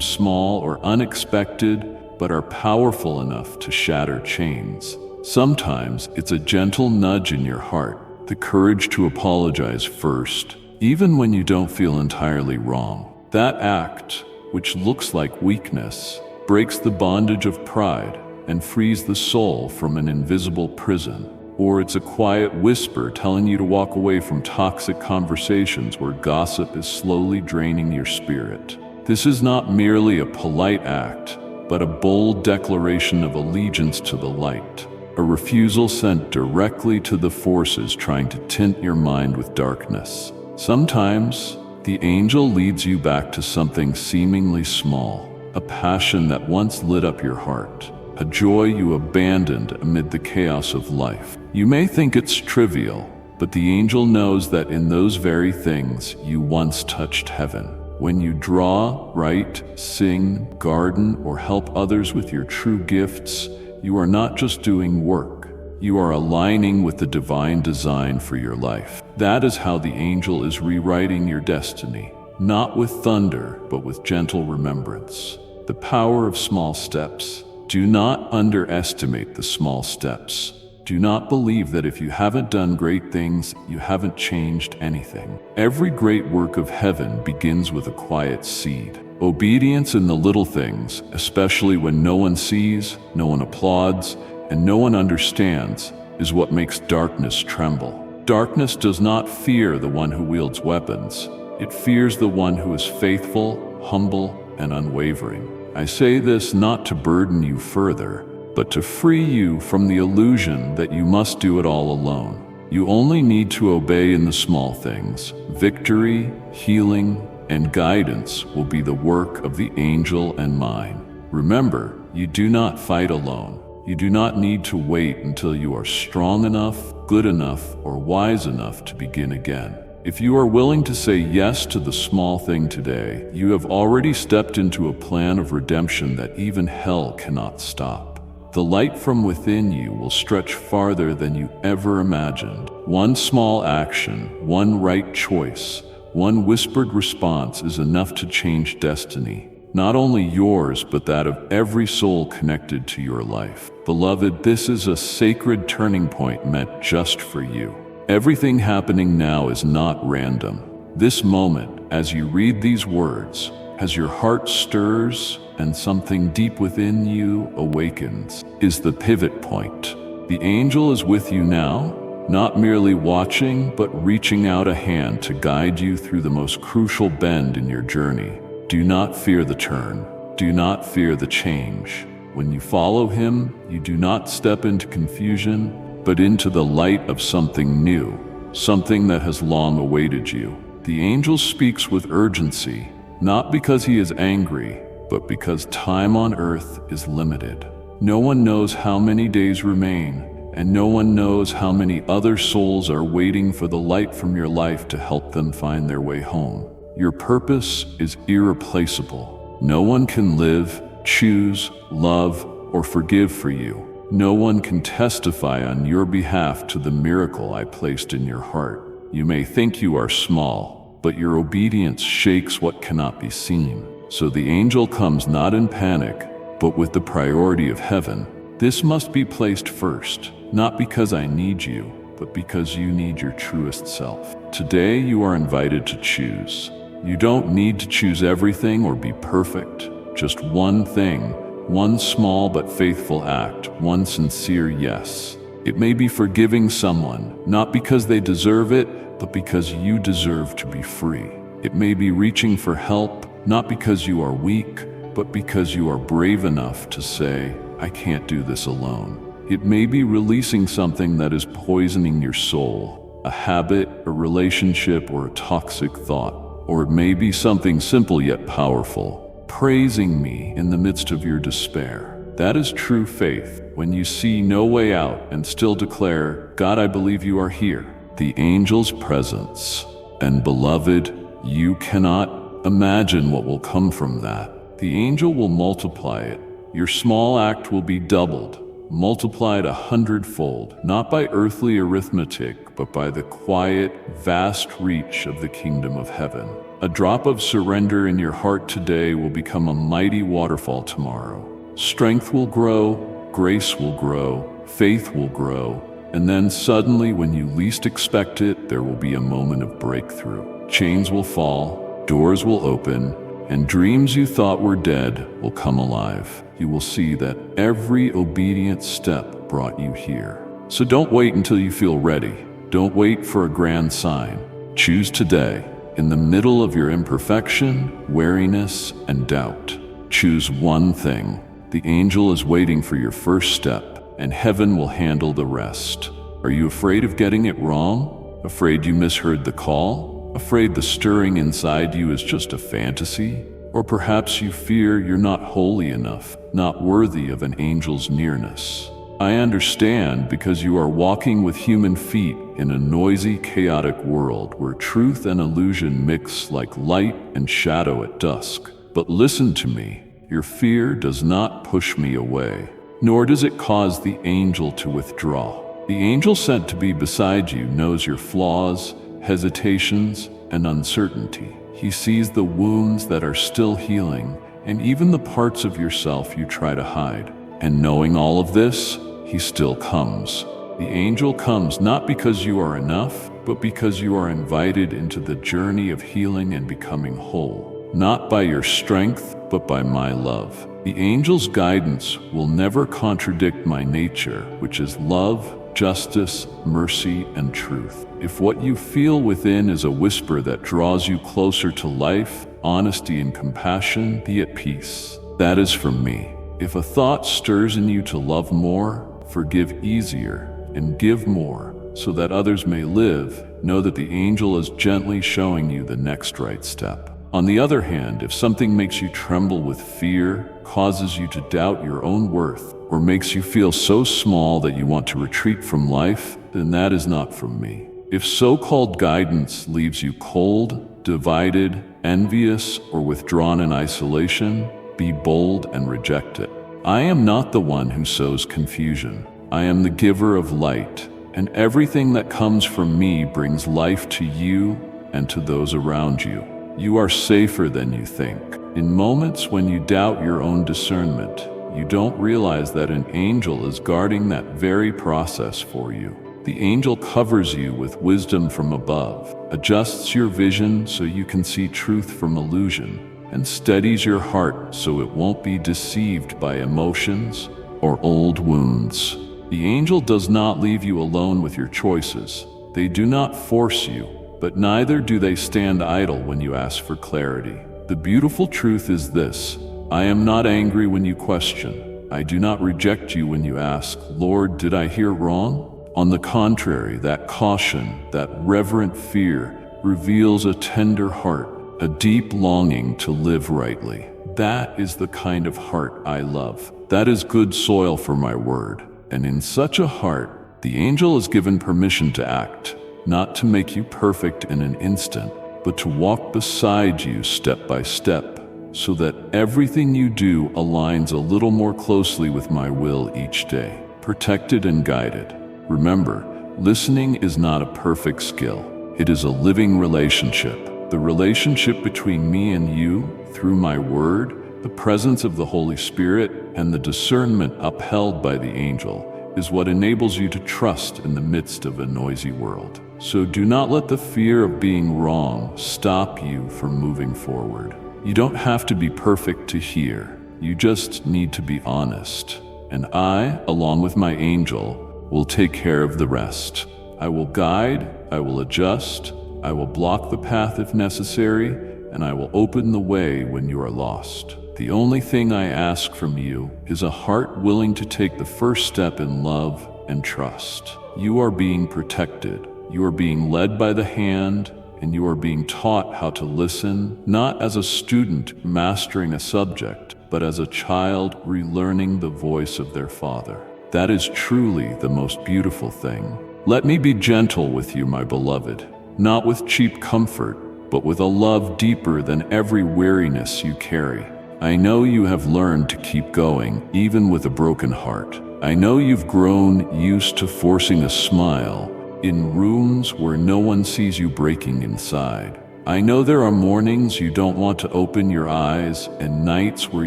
small or unexpected, but are powerful enough to shatter chains. Sometimes it's a gentle nudge in your heart, the courage to apologize first, even when you don't feel entirely wrong. That act, which looks like weakness, breaks the bondage of pride and frees the soul from an invisible prison. Or it's a quiet whisper telling you to walk away from toxic conversations where gossip is slowly draining your spirit. This is not merely a polite act, but a bold declaration of allegiance to the light, a refusal sent directly to the forces trying to tint your mind with darkness. Sometimes, the angel leads you back to something seemingly small, a passion that once lit up your heart, a joy you abandoned amid the chaos of life. You may think it's trivial, but the angel knows that in those very things you once touched heaven. When you draw, write, sing, garden, or help others with your true gifts, you are not just doing work. You are aligning with the divine design for your life. That is how the angel is rewriting your destiny, not with thunder, but with gentle remembrance. The power of small steps. Do not underestimate the small steps. Do not believe that if you haven't done great things, you haven't changed anything. Every great work of heaven begins with a quiet seed. Obedience in the little things, especially when no one sees, no one applauds, and no one understands, is what makes darkness tremble. Darkness does not fear the one who wields weapons. It fears the one who is faithful, humble, and unwavering. I say this not to burden you further, but to free you from the illusion that you must do it all alone. You only need to obey in the small things. Victory, healing, and guidance will be the work of the angel and mine. Remember, you do not fight alone. You do not need to wait until you are strong enough, good enough, or wise enough to begin again. If you are willing to say yes to the small thing today, you have already stepped into a plan of redemption that even hell cannot stop. The light from within you will stretch farther than you ever imagined. One small action, one right choice, one whispered response is enough to change destiny. Not only yours, but that of every soul connected to your life. Beloved, this is a sacred turning point meant just for you. Everything happening now is not random. This moment, as you read these words, as your heart stirs and something deep within you awakens, is the pivot point. The angel is with you now, not merely watching, but reaching out a hand to guide you through the most crucial bend in your journey. Do not fear the turn. Do not fear the change. When you follow him, you do not step into confusion, but into the light of something new, something that has long awaited you. The angel speaks with urgency, not because he is angry, but because time on earth is limited. No one knows how many days remain, and no one knows how many other souls are waiting for the light from your life to help them find their way home. Your purpose is irreplaceable. No one can live, choose, love, or forgive for you. No one can testify on your behalf to the miracle I placed in your heart. You may think you are small, but your obedience shakes what cannot be seen. So the angel comes not in panic, but with the priority of heaven. This must be placed first, not because I need you, but because you need your truest self. Today you are invited to choose. You don't need to choose everything or be perfect. Just one thing, one small but faithful act, one sincere yes. It may be forgiving someone, not because they deserve it, but because you deserve to be free. It may be reaching for help, not because you are weak, but because you are brave enough to say, I can't do this alone. It may be releasing something that is poisoning your soul, a habit, a relationship, or a toxic thought. Or it may be something simple yet powerful, praising me in the midst of your despair. That is true faith, when you see no way out and still declare, God, I believe you are here. The angel's presence. And beloved, you cannot imagine what will come from that. The angel will multiply it. Your small act will be doubled, multiplied 100-fold, not by earthly arithmetic, but by the quiet, vast reach of the kingdom of heaven. A drop of surrender in your heart today will become a mighty waterfall tomorrow. Strength will grow, grace will grow, faith will grow, and then suddenly, when you least expect it, there will be a moment of breakthrough. Chains will fall, doors will open, and dreams you thought were dead will come alive. You will see that every obedient step brought you here. So don't wait until you feel ready. Don't wait for a grand sign. Choose today. In the middle of your imperfection, weariness, and doubt, choose one thing. The angel is waiting for your first step, and heaven will handle the rest. Are you afraid of getting it wrong? Afraid you misheard the call? Afraid the stirring inside you is just a fantasy? Or perhaps you fear you're not holy enough, not worthy of an angel's nearness. I understand, because you are walking with human feet in a noisy, chaotic world where truth and illusion mix like light and shadow at dusk. But listen to me, your fear does not push me away, nor does it cause the angel to withdraw. The angel sent to be beside you knows your flaws, hesitations, and uncertainty. He sees the wounds that are still healing, and even the parts of yourself you try to hide. And knowing all of this, he still comes. The angel comes not because you are enough, but because you are invited into the journey of healing and becoming whole. Not by your strength, but by my love. The angel's guidance will never contradict my nature, which is love, justice, mercy, and truth. If what you feel within is a whisper that draws you closer to life, honesty, and compassion, be at peace. That is from me. If a thought stirs in you to love more, forgive easier, and give more, so that others may live, know that the angel is gently showing you the next right step. On the other hand, if something makes you tremble with fear, causes you to doubt your own worth, or makes you feel so small that you want to retreat from life, then that is not from me. If so-called guidance leaves you cold, divided, envious, or withdrawn in isolation, be bold and reject it. I am not the one who sows confusion. I am the giver of light, and everything that comes from me brings life to you and to those around you. You are safer than you think. In moments when you doubt your own discernment, you don't realize that an angel is guarding that very process for you. The angel covers you with wisdom from above, adjusts your vision so you can see truth from illusion, and steadies your heart so it won't be deceived by emotions or old wounds. The angel does not leave you alone with your choices. They do not force you, but neither do they stand idle when you ask for clarity. The beautiful truth is this: I am not angry when you question. I do not reject you when you ask, Lord, did I hear wrong? On the contrary, that caution, that reverent fear, reveals a tender heart, a deep longing to live rightly. That is the kind of heart I love. That is good soil for my word. And in such a heart, the angel is given permission to act, not to make you perfect in an instant, but to walk beside you step by step, so that everything you do aligns a little more closely with my will each day, protected and guided. Remember, listening is not a perfect skill. It is a living relationship. The relationship between me and you, through my word, the presence of the Holy Spirit, and the discernment upheld by the angel, is what enables you to trust in the midst of a noisy world. So do not let the fear of being wrong stop you from moving forward. You don't have to be perfect to hear. You just need to be honest. And I, along with my angel, will take care of the rest. I will guide, I will adjust, I will block the path if necessary, and I will open the way when you are lost. The only thing I ask from you is a heart willing to take the first step in love and trust. You are being protected. You are being led by the hand, and you are being taught how to listen, not as a student mastering a subject, but as a child relearning the voice of their father. That is truly the most beautiful thing. Let me be gentle with you, my beloved, not with cheap comfort, but with a love deeper than every weariness you carry. I know you have learned to keep going, even with a broken heart. I know you've grown used to forcing a smile in rooms where no one sees you breaking inside. I know there are mornings you don't want to open your eyes and nights where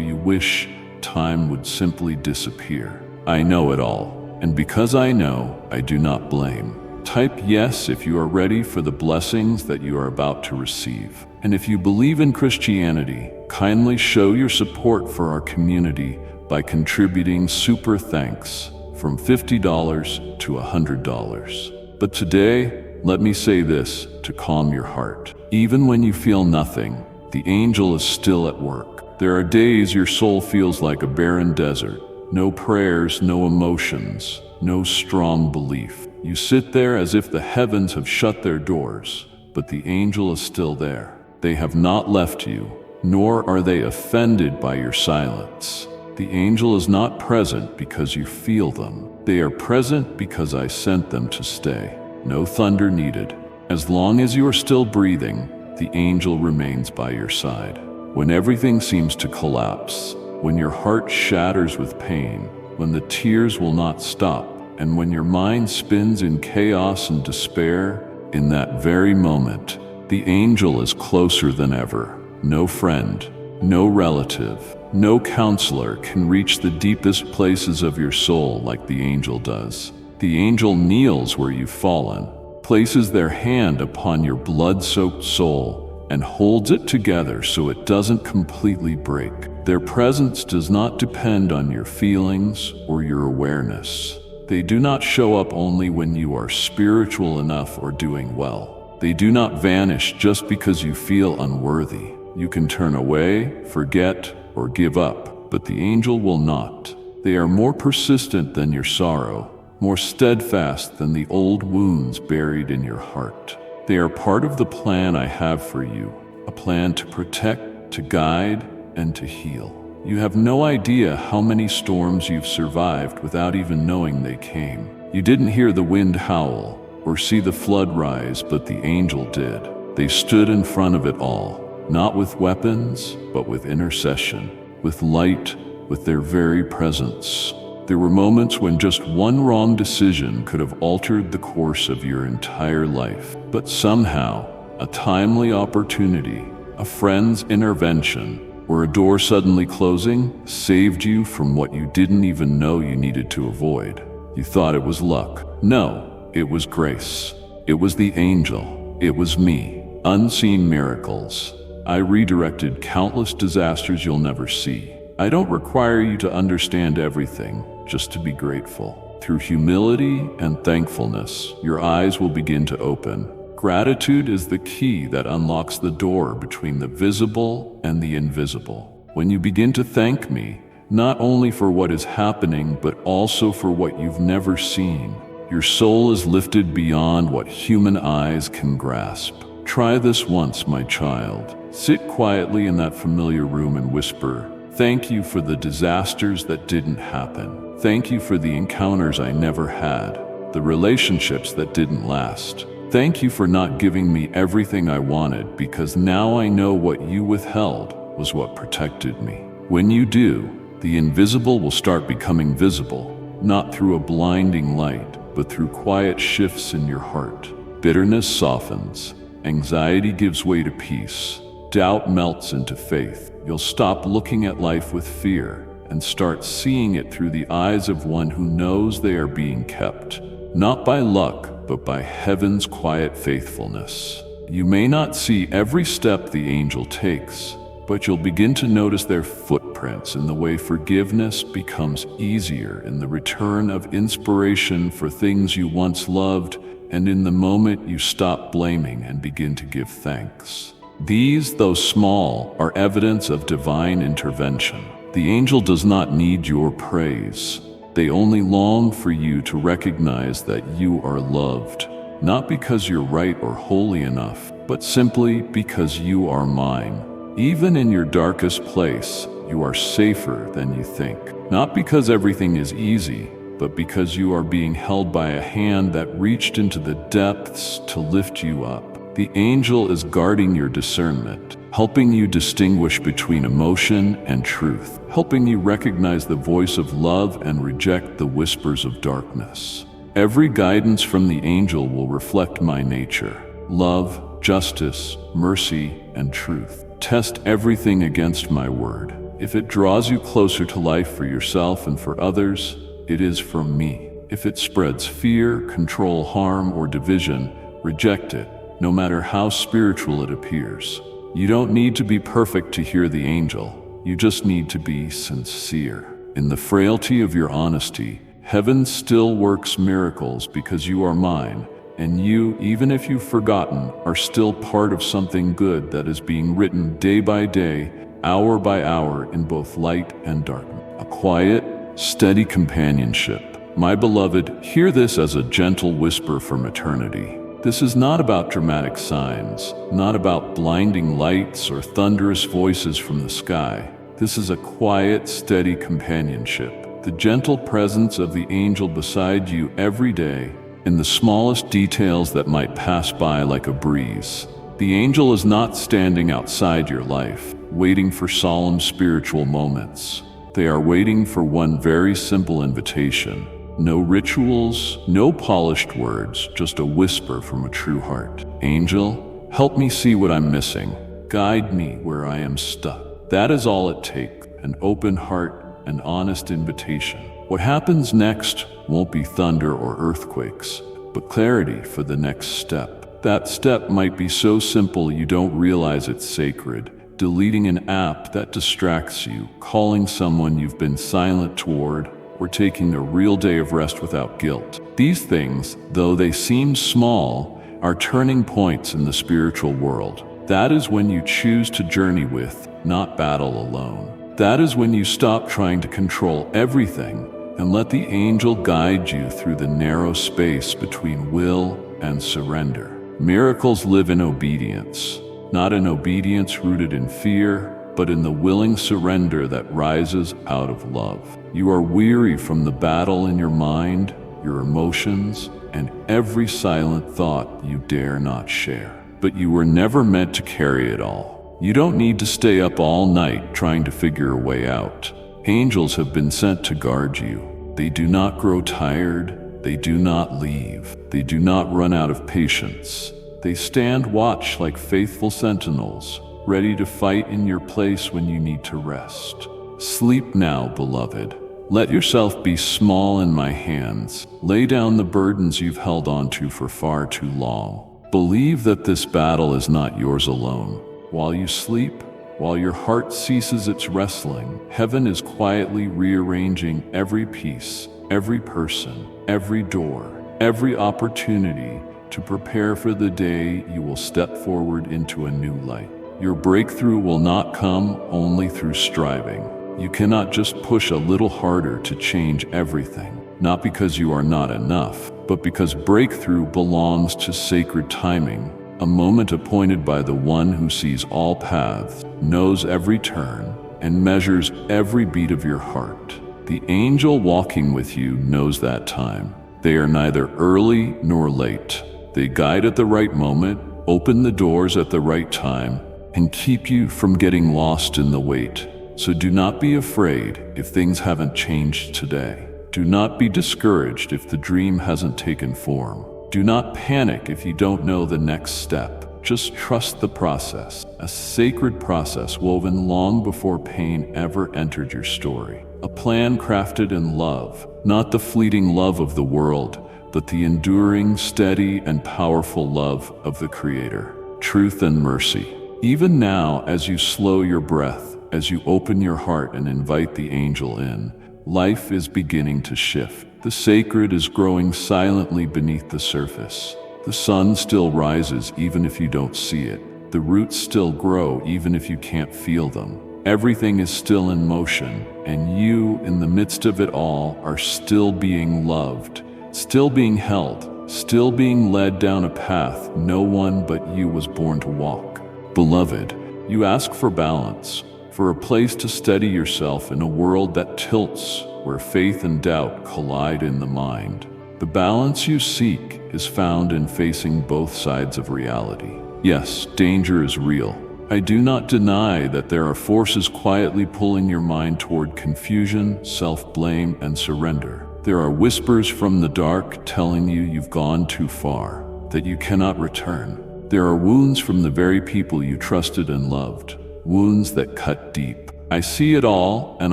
you wish time would simply disappear. I know it all, and because I know, I do not blame. Type yes if you are ready for the blessings that you are about to receive. And if you believe in Christianity, kindly show your support for our community by contributing super thanks from $50 to $100. But today, let me say this to calm your heart. Even when you feel nothing, the angel is still at work. There are days your soul feels like a barren desert. No prayers, no emotions, no strong belief. You sit there as if the heavens have shut their doors, but the angel is still there. They have not left you, nor are they offended by your silence. The angel is not present because you feel them. They are present because I sent them to stay. No thunder needed. As long as you are still breathing, the angel remains by your side. When everything seems to collapse, when your heart shatters with pain, when the tears will not stop, and when your mind spins in chaos and despair, in that very moment, the angel is closer than ever. No friend, no relative, no counselor can reach the deepest places of your soul like the angel does. The angel kneels where you've fallen, places their hand upon your blood-soaked soul, and holds it together so it doesn't completely break. Their presence does not depend on your feelings or your awareness. They do not show up only when you are spiritual enough or doing well. They do not vanish just because you feel unworthy. You can turn away, forget, or give up, but the angel will not. They are more persistent than your sorrow, more steadfast than the old wounds buried in your heart. They are part of the plan I have for you, a plan to protect, to guide, and to heal. You have no idea how many storms you've survived without even knowing they came. You didn't hear the wind howl or see the flood rise, but the angel did. They stood in front of it all, not with weapons, but with intercession, with light, with their very presence. There were moments when just one wrong decision could have altered the course of your entire life. But somehow, a timely opportunity, a friend's intervention, or a door suddenly closing saved you from what you didn't even know you needed to avoid. You thought it was luck. No, it was grace. It was the angel. It was me. Unseen miracles. I redirected countless disasters you'll never see. I don't require you to understand everything, just to be grateful. Through humility and thankfulness, your eyes will begin to open. Gratitude is the key that unlocks the door between the visible and the invisible. When you begin to thank me, not only for what is happening, but also for what you've never seen, your soul is lifted beyond what human eyes can grasp. Try this once, my child. Sit quietly in that familiar room and whisper, "Thank you for the disasters that didn't happen. Thank you for the encounters I never had, the relationships that didn't last. Thank you for not giving me everything I wanted, because now I know what you withheld was what protected me." When you do, the invisible will start becoming visible, not through a blinding light, but through quiet shifts in your heart. Bitterness softens, anxiety gives way to peace, doubt melts into faith. You'll stop looking at life with fear and start seeing it through the eyes of one who knows they are being kept, not by luck, but by heaven's quiet faithfulness. You may not see every step the angel takes, but you'll begin to notice their footprints in the way forgiveness becomes easier, in the return of inspiration for things you once loved, and in the moment you stop blaming and begin to give thanks. These, though small, are evidence of divine intervention. The angel does not need your praise. They only long for you to recognize that you are loved, not because you're right or holy enough, but simply because you are mine. Even in your darkest place, you are safer than you think. Not because everything is easy, but because you are being held by a hand that reached into the depths to lift you up. The angel is guarding your discernment, helping you distinguish between emotion and truth, helping you recognize the voice of love and reject the whispers of darkness. Every guidance from the angel will reflect my nature: love, justice, mercy, and truth. Test everything against my word. If it draws you closer to life for yourself and for others, it is from me. If it spreads fear, control, harm, or division, reject it, no matter how spiritual it appears. You don't need to be perfect to hear the angel. You just need to be sincere. In the frailty of your honesty, heaven still works miracles because you are mine, and you, even if you've forgotten, are still part of something good that is being written day by day, hour by hour, in both light and darkness. A quiet, steady companionship. My beloved, hear this as a gentle whisper from eternity. This is not about dramatic signs, not about blinding lights or thunderous voices from the sky. This is a quiet, steady companionship, the gentle presence of the angel beside you every day, in the smallest details that might pass by like a breeze. The angel is not standing outside your life, waiting for solemn spiritual moments. They are waiting for one very simple invitation. No rituals, no polished words, just a whisper from a true heart. Angel, help me see what I'm missing. Guide me where I am stuck. That is all it takes, an open heart, an honest invitation. What happens next won't be thunder or earthquakes, but clarity for the next step. That step might be so simple you don't realize it's sacred. Deleting an app that distracts you, calling someone you've been silent toward, or taking a real day of rest without guilt. These things, though they seem small, are turning points in the spiritual world. That is when you choose to journey with, not battle alone. That is when you stop trying to control everything and let the angel guide you through the narrow space between will and surrender. Miracles live in obedience, not in obedience rooted in fear, but in the willing surrender that rises out of love. You are weary from the battle in your mind, your emotions, and every silent thought you dare not share. But you were never meant to carry it all. You don't need to stay up all night trying to figure a way out. Angels have been sent to guard you. They do not grow tired. They do not leave. They do not run out of patience. They stand watch like faithful sentinels, ready to fight in your place when you need to rest. Sleep now, beloved. Let yourself be small in my hands. Lay down the burdens you've held onto for far too long. Believe that this battle is not yours alone. While you sleep, while your heart ceases its wrestling, heaven is quietly rearranging every piece, every person, every door, every opportunity to prepare for the day you will step forward into a new light. Your breakthrough will not come only through striving. You cannot just push a little harder to change everything, not because you are not enough, but because breakthrough belongs to sacred timing, a moment appointed by the one who sees all paths, knows every turn, and measures every beat of your heart. The angel walking with you knows that time. They are neither early nor late. They guide at the right moment, open the doors at the right time, and keep you from getting lost in the wait. So do not be afraid if things haven't changed today. Do not be discouraged if the dream hasn't taken form. Do not panic if you don't know the next step. Just trust the process, a sacred process woven long before pain ever entered your story. A plan crafted in love, not the fleeting love of the world, but the enduring, steady, and powerful love of the Creator. Truth and mercy. Even now, as you slow your breath, as you open your heart and invite the angel in, life is beginning to shift. The sacred is growing silently beneath the surface. The sun still rises even if you don't see it. The roots still grow even if you can't feel them. Everything is still in motion, and you, in the midst of it all, are still being loved, still being held, still being led down a path no one but you was born to walk. Beloved, you ask for balance, for a place to steady yourself in a world that tilts, where faith and doubt collide in the mind. The balance you seek is found in facing both sides of reality. Yes, danger is real. I do not deny that there are forces quietly pulling your mind toward confusion, self-blame, and surrender. There are whispers from the dark telling you you've gone too far, that you cannot return. There are wounds from the very people you trusted and loved, wounds that cut deep. I see it all, and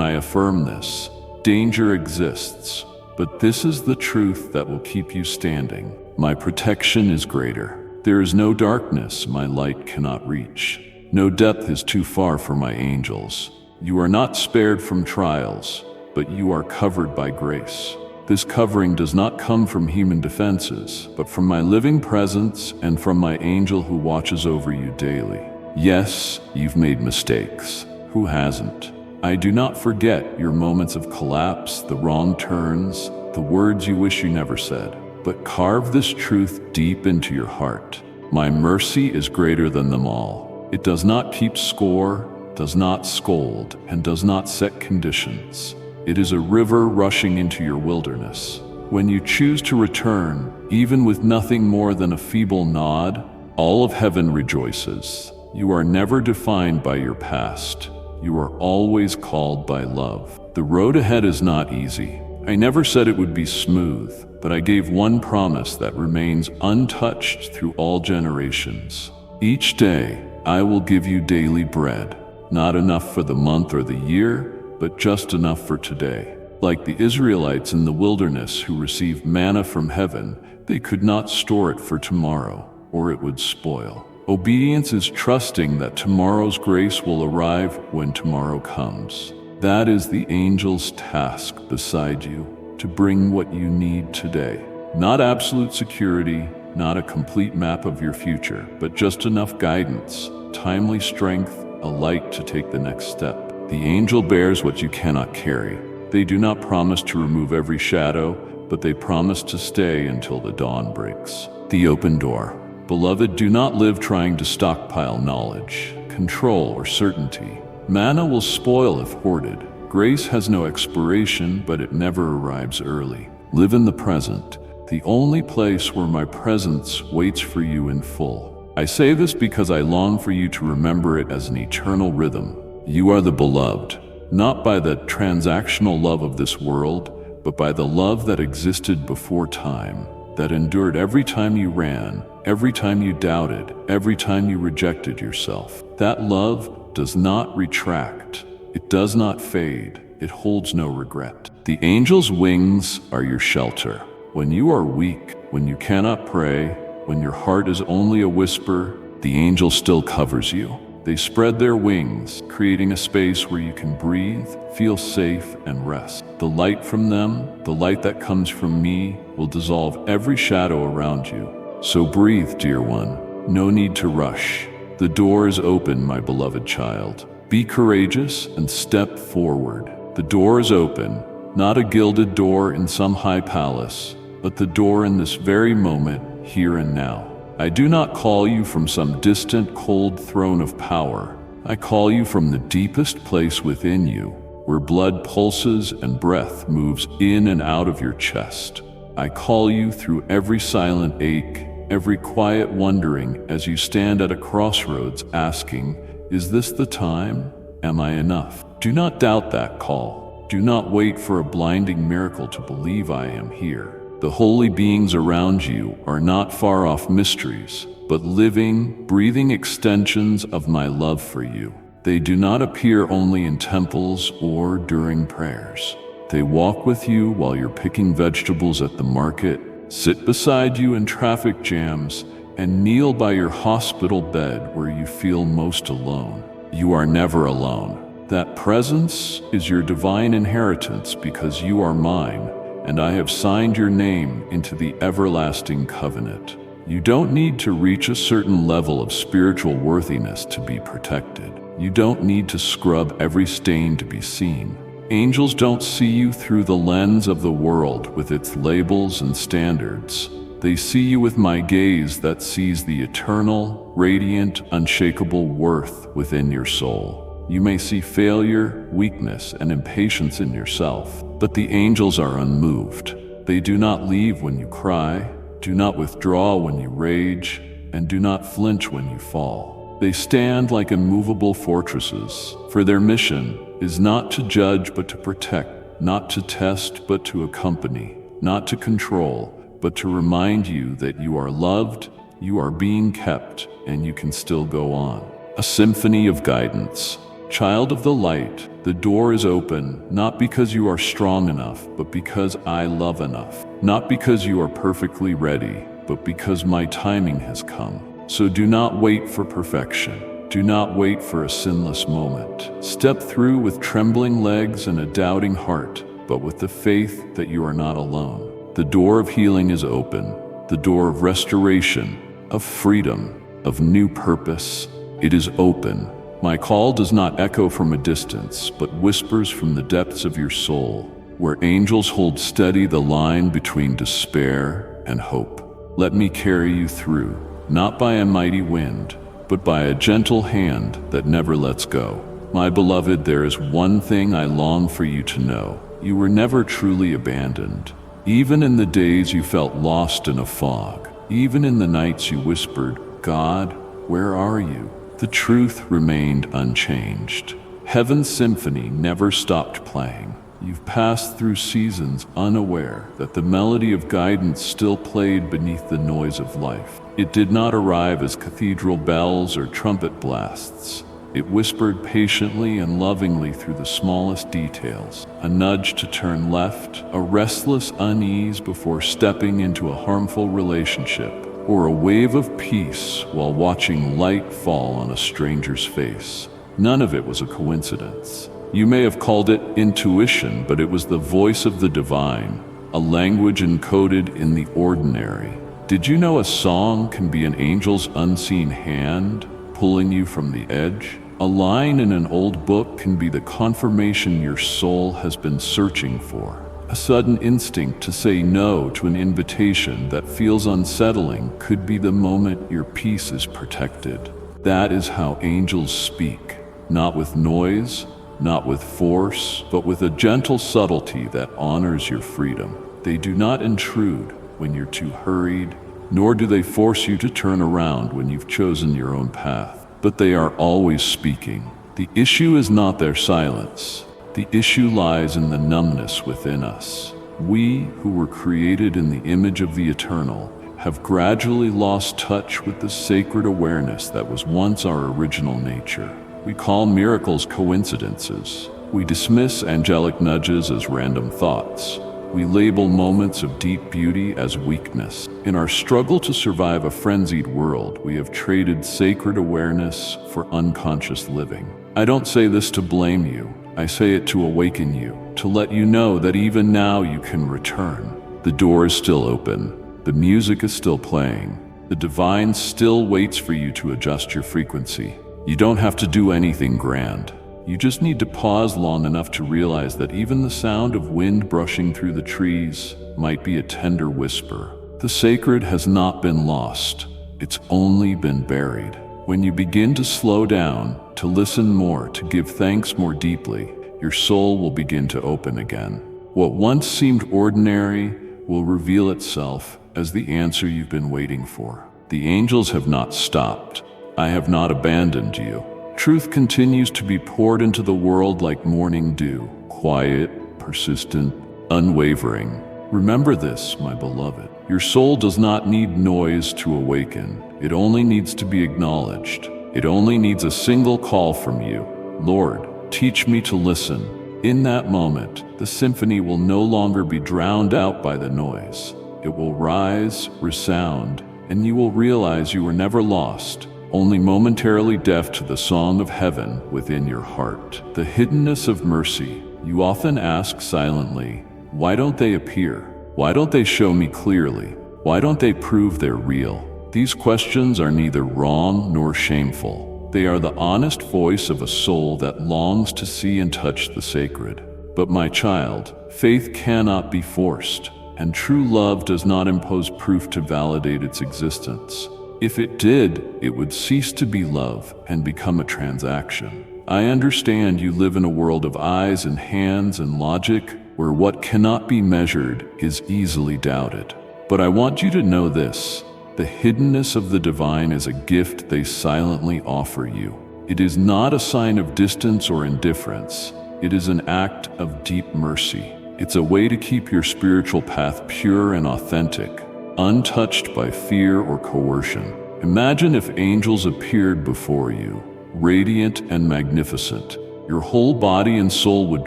I affirm this. Danger exists, but this is the truth that will keep you standing. My protection is greater. There is no darkness my light cannot reach. No depth is too far for my angels. You are not spared from trials, but you are covered by grace. This covering does not come from human defenses, but from my living presence and from my angel who watches over you daily. Yes, you've made mistakes. Who hasn't? I do not forget your moments of collapse, the wrong turns, the words you wish you never said, but carve this truth deep into your heart. My mercy is greater than them all. It does not keep score, does not scold, and does not set conditions. It is a river rushing into your wilderness. When you choose to return, even with nothing more than a feeble nod, all of heaven rejoices. You are never defined by your past. You are always called by love. The road ahead is not easy. I never said it would be smooth, but I gave one promise that remains untouched through all generations. Each day, I will give you daily bread, not enough for the month or the year, but just enough for today. Like the Israelites in the wilderness who received manna from heaven, they could not store it for tomorrow, or it would spoil. Obedience is trusting that tomorrow's grace will arrive when tomorrow comes. That is the angel's task beside you, to bring what you need today. Not absolute security, not a complete map of your future, but just enough guidance, timely strength, a light to take the next step. The angel bears what you cannot carry. They do not promise to remove every shadow, but they promise to stay until the dawn breaks. The open door. Beloved, do not live trying to stockpile knowledge, control, or certainty. Manna will spoil if hoarded. Grace has no expiration, but it never arrives early. Live in the present, the only place where my presence waits for you in full. I say this because I long for you to remember it as an eternal rhythm. You are the beloved, not by the transactional love of this world, but by the love that existed before time, that endured every time you ran, every time you doubted, every time you rejected yourself. That love does not retract. It does not fade. It holds no regret. The angel's wings are your shelter. When you are weak, when you cannot pray, when your heart is only a whisper, the angel still covers you. They spread their wings, creating a space where you can breathe, feel safe, and rest. The light from them, the light that comes from me, will dissolve every shadow around you. So breathe, dear one. No need to rush. The door is open, my beloved child. Be courageous and step forward. The door is open, not a gilded door in some high palace, but the door in this very moment, here and now. I do not call you from some distant, cold throne of power. I call you from the deepest place within you, where blood pulses and breath moves in and out of your chest. I call you through every silent ache, every quiet wondering as you stand at a crossroads asking, is this the time? Am I enough? Do not doubt that call. Do not wait for a blinding miracle to believe I am here. The holy beings around you are not far-off mysteries, but living, breathing extensions of my love for you. They do not appear only in temples or during prayers. They walk with you while you're picking vegetables at the market, sit beside you in traffic jams, and kneel by your hospital bed where you feel most alone. You are never alone. That presence is your divine inheritance because you are mine, and I have signed your name into the everlasting covenant. You don't need to reach a certain level of spiritual worthiness to be protected. You don't need to scrub every stain to be seen. Angels don't see you through the lens of the world with its labels and standards. They see you with my gaze that sees the eternal, radiant, unshakable worth within your soul. You may see failure, weakness, and impatience in yourself, but the angels are unmoved. They do not leave when you cry, do not withdraw when you rage, and do not flinch when you fall. They stand like immovable fortresses, for their mission is not to judge but to protect, not to test but to accompany, not to control, but to remind you that you are loved, you are being kept, and you can still go on. A symphony of guidance. Child of the light, the door is open, not because you are strong enough, but because I love enough. Not because you are perfectly ready, but because my timing has come. So do not wait for perfection. Do not wait for a sinless moment. Step through with trembling legs and a doubting heart, but with the faith that you are not alone. The door of healing is open, the door of restoration, of freedom, of new purpose. It is open. My call does not echo from a distance, but whispers from the depths of your soul, where angels hold steady the line between despair and hope. Let me carry you through, not by a mighty wind, but by a gentle hand that never lets go. My beloved, there is one thing I long for you to know. You were never truly abandoned. Even in the days you felt lost in a fog, even in the nights you whispered, God, where are you? The truth remained unchanged. Heaven's symphony never stopped playing. You've passed through seasons unaware that the melody of guidance still played beneath the noise of life. It did not arrive as cathedral bells or trumpet blasts. It whispered patiently and lovingly through the smallest details. A nudge to turn left, a restless unease before stepping into a harmful relationship, or a wave of peace while watching light fall on a stranger's face. None of it was a coincidence. You may have called it intuition, but it was the voice of the divine, a language encoded in the ordinary. Did you know a song can be an angel's unseen hand pulling you from the edge? A line in an old book can be the confirmation your soul has been searching for. A sudden instinct to say no to an invitation that feels unsettling could be the moment your peace is protected. That is how angels speak, not with noise, not with force, but with a gentle subtlety that honors your freedom. They do not intrude when you're too hurried, nor do they force you to turn around when you've chosen your own path. But they are always speaking. The issue is not their silence. The issue lies in the numbness within us. We, who were created in the image of the eternal, have gradually lost touch with the sacred awareness that was once our original nature. We call miracles coincidences. We dismiss angelic nudges as random thoughts. We label moments of deep beauty as weakness. In our struggle to survive a frenzied world, we have traded sacred awareness for unconscious living. I don't say this to blame you. I say it to awaken you, to let you know that even now you can return. The door is still open. The music is still playing. The divine still waits for you to adjust your frequency. You don't have to do anything grand. You just need to pause long enough to realize that even the sound of wind brushing through the trees might be a tender whisper. The sacred has not been lost. It's only been buried. When you begin to slow down, to listen more, to give thanks more deeply, your soul will begin to open again. What once seemed ordinary will reveal itself as the answer you've been waiting for. The angels have not stopped. I have not abandoned you. Truth continues to be poured into the world like morning dew, quiet, persistent, unwavering. Remember this, my beloved. Your soul does not need noise to awaken. It only needs to be acknowledged. It only needs a single call from you. Lord, teach me to listen. In that moment, the symphony will no longer be drowned out by the noise. It will rise, resound, and you will realize you were never lost, only momentarily deaf to the song of heaven within your heart. The hiddenness of mercy. You often ask silently, why don't they appear? Why don't they show me clearly? Why don't they prove they're real? These questions are neither wrong nor shameful. They are the honest voice of a soul that longs to see and touch the sacred. But my child, faith cannot be forced, and true love does not impose proof to validate its existence. If it did, it would cease to be love and become a transaction. I understand you live in a world of eyes and hands and logic, where what cannot be measured is easily doubted. But I want you to know this: the hiddenness of the divine is a gift they silently offer you. It is not a sign of distance or indifference. It is an act of deep mercy. It's a way to keep your spiritual path pure and authentic, untouched by fear or coercion. Imagine if angels appeared before you, radiant and magnificent. Your whole body and soul would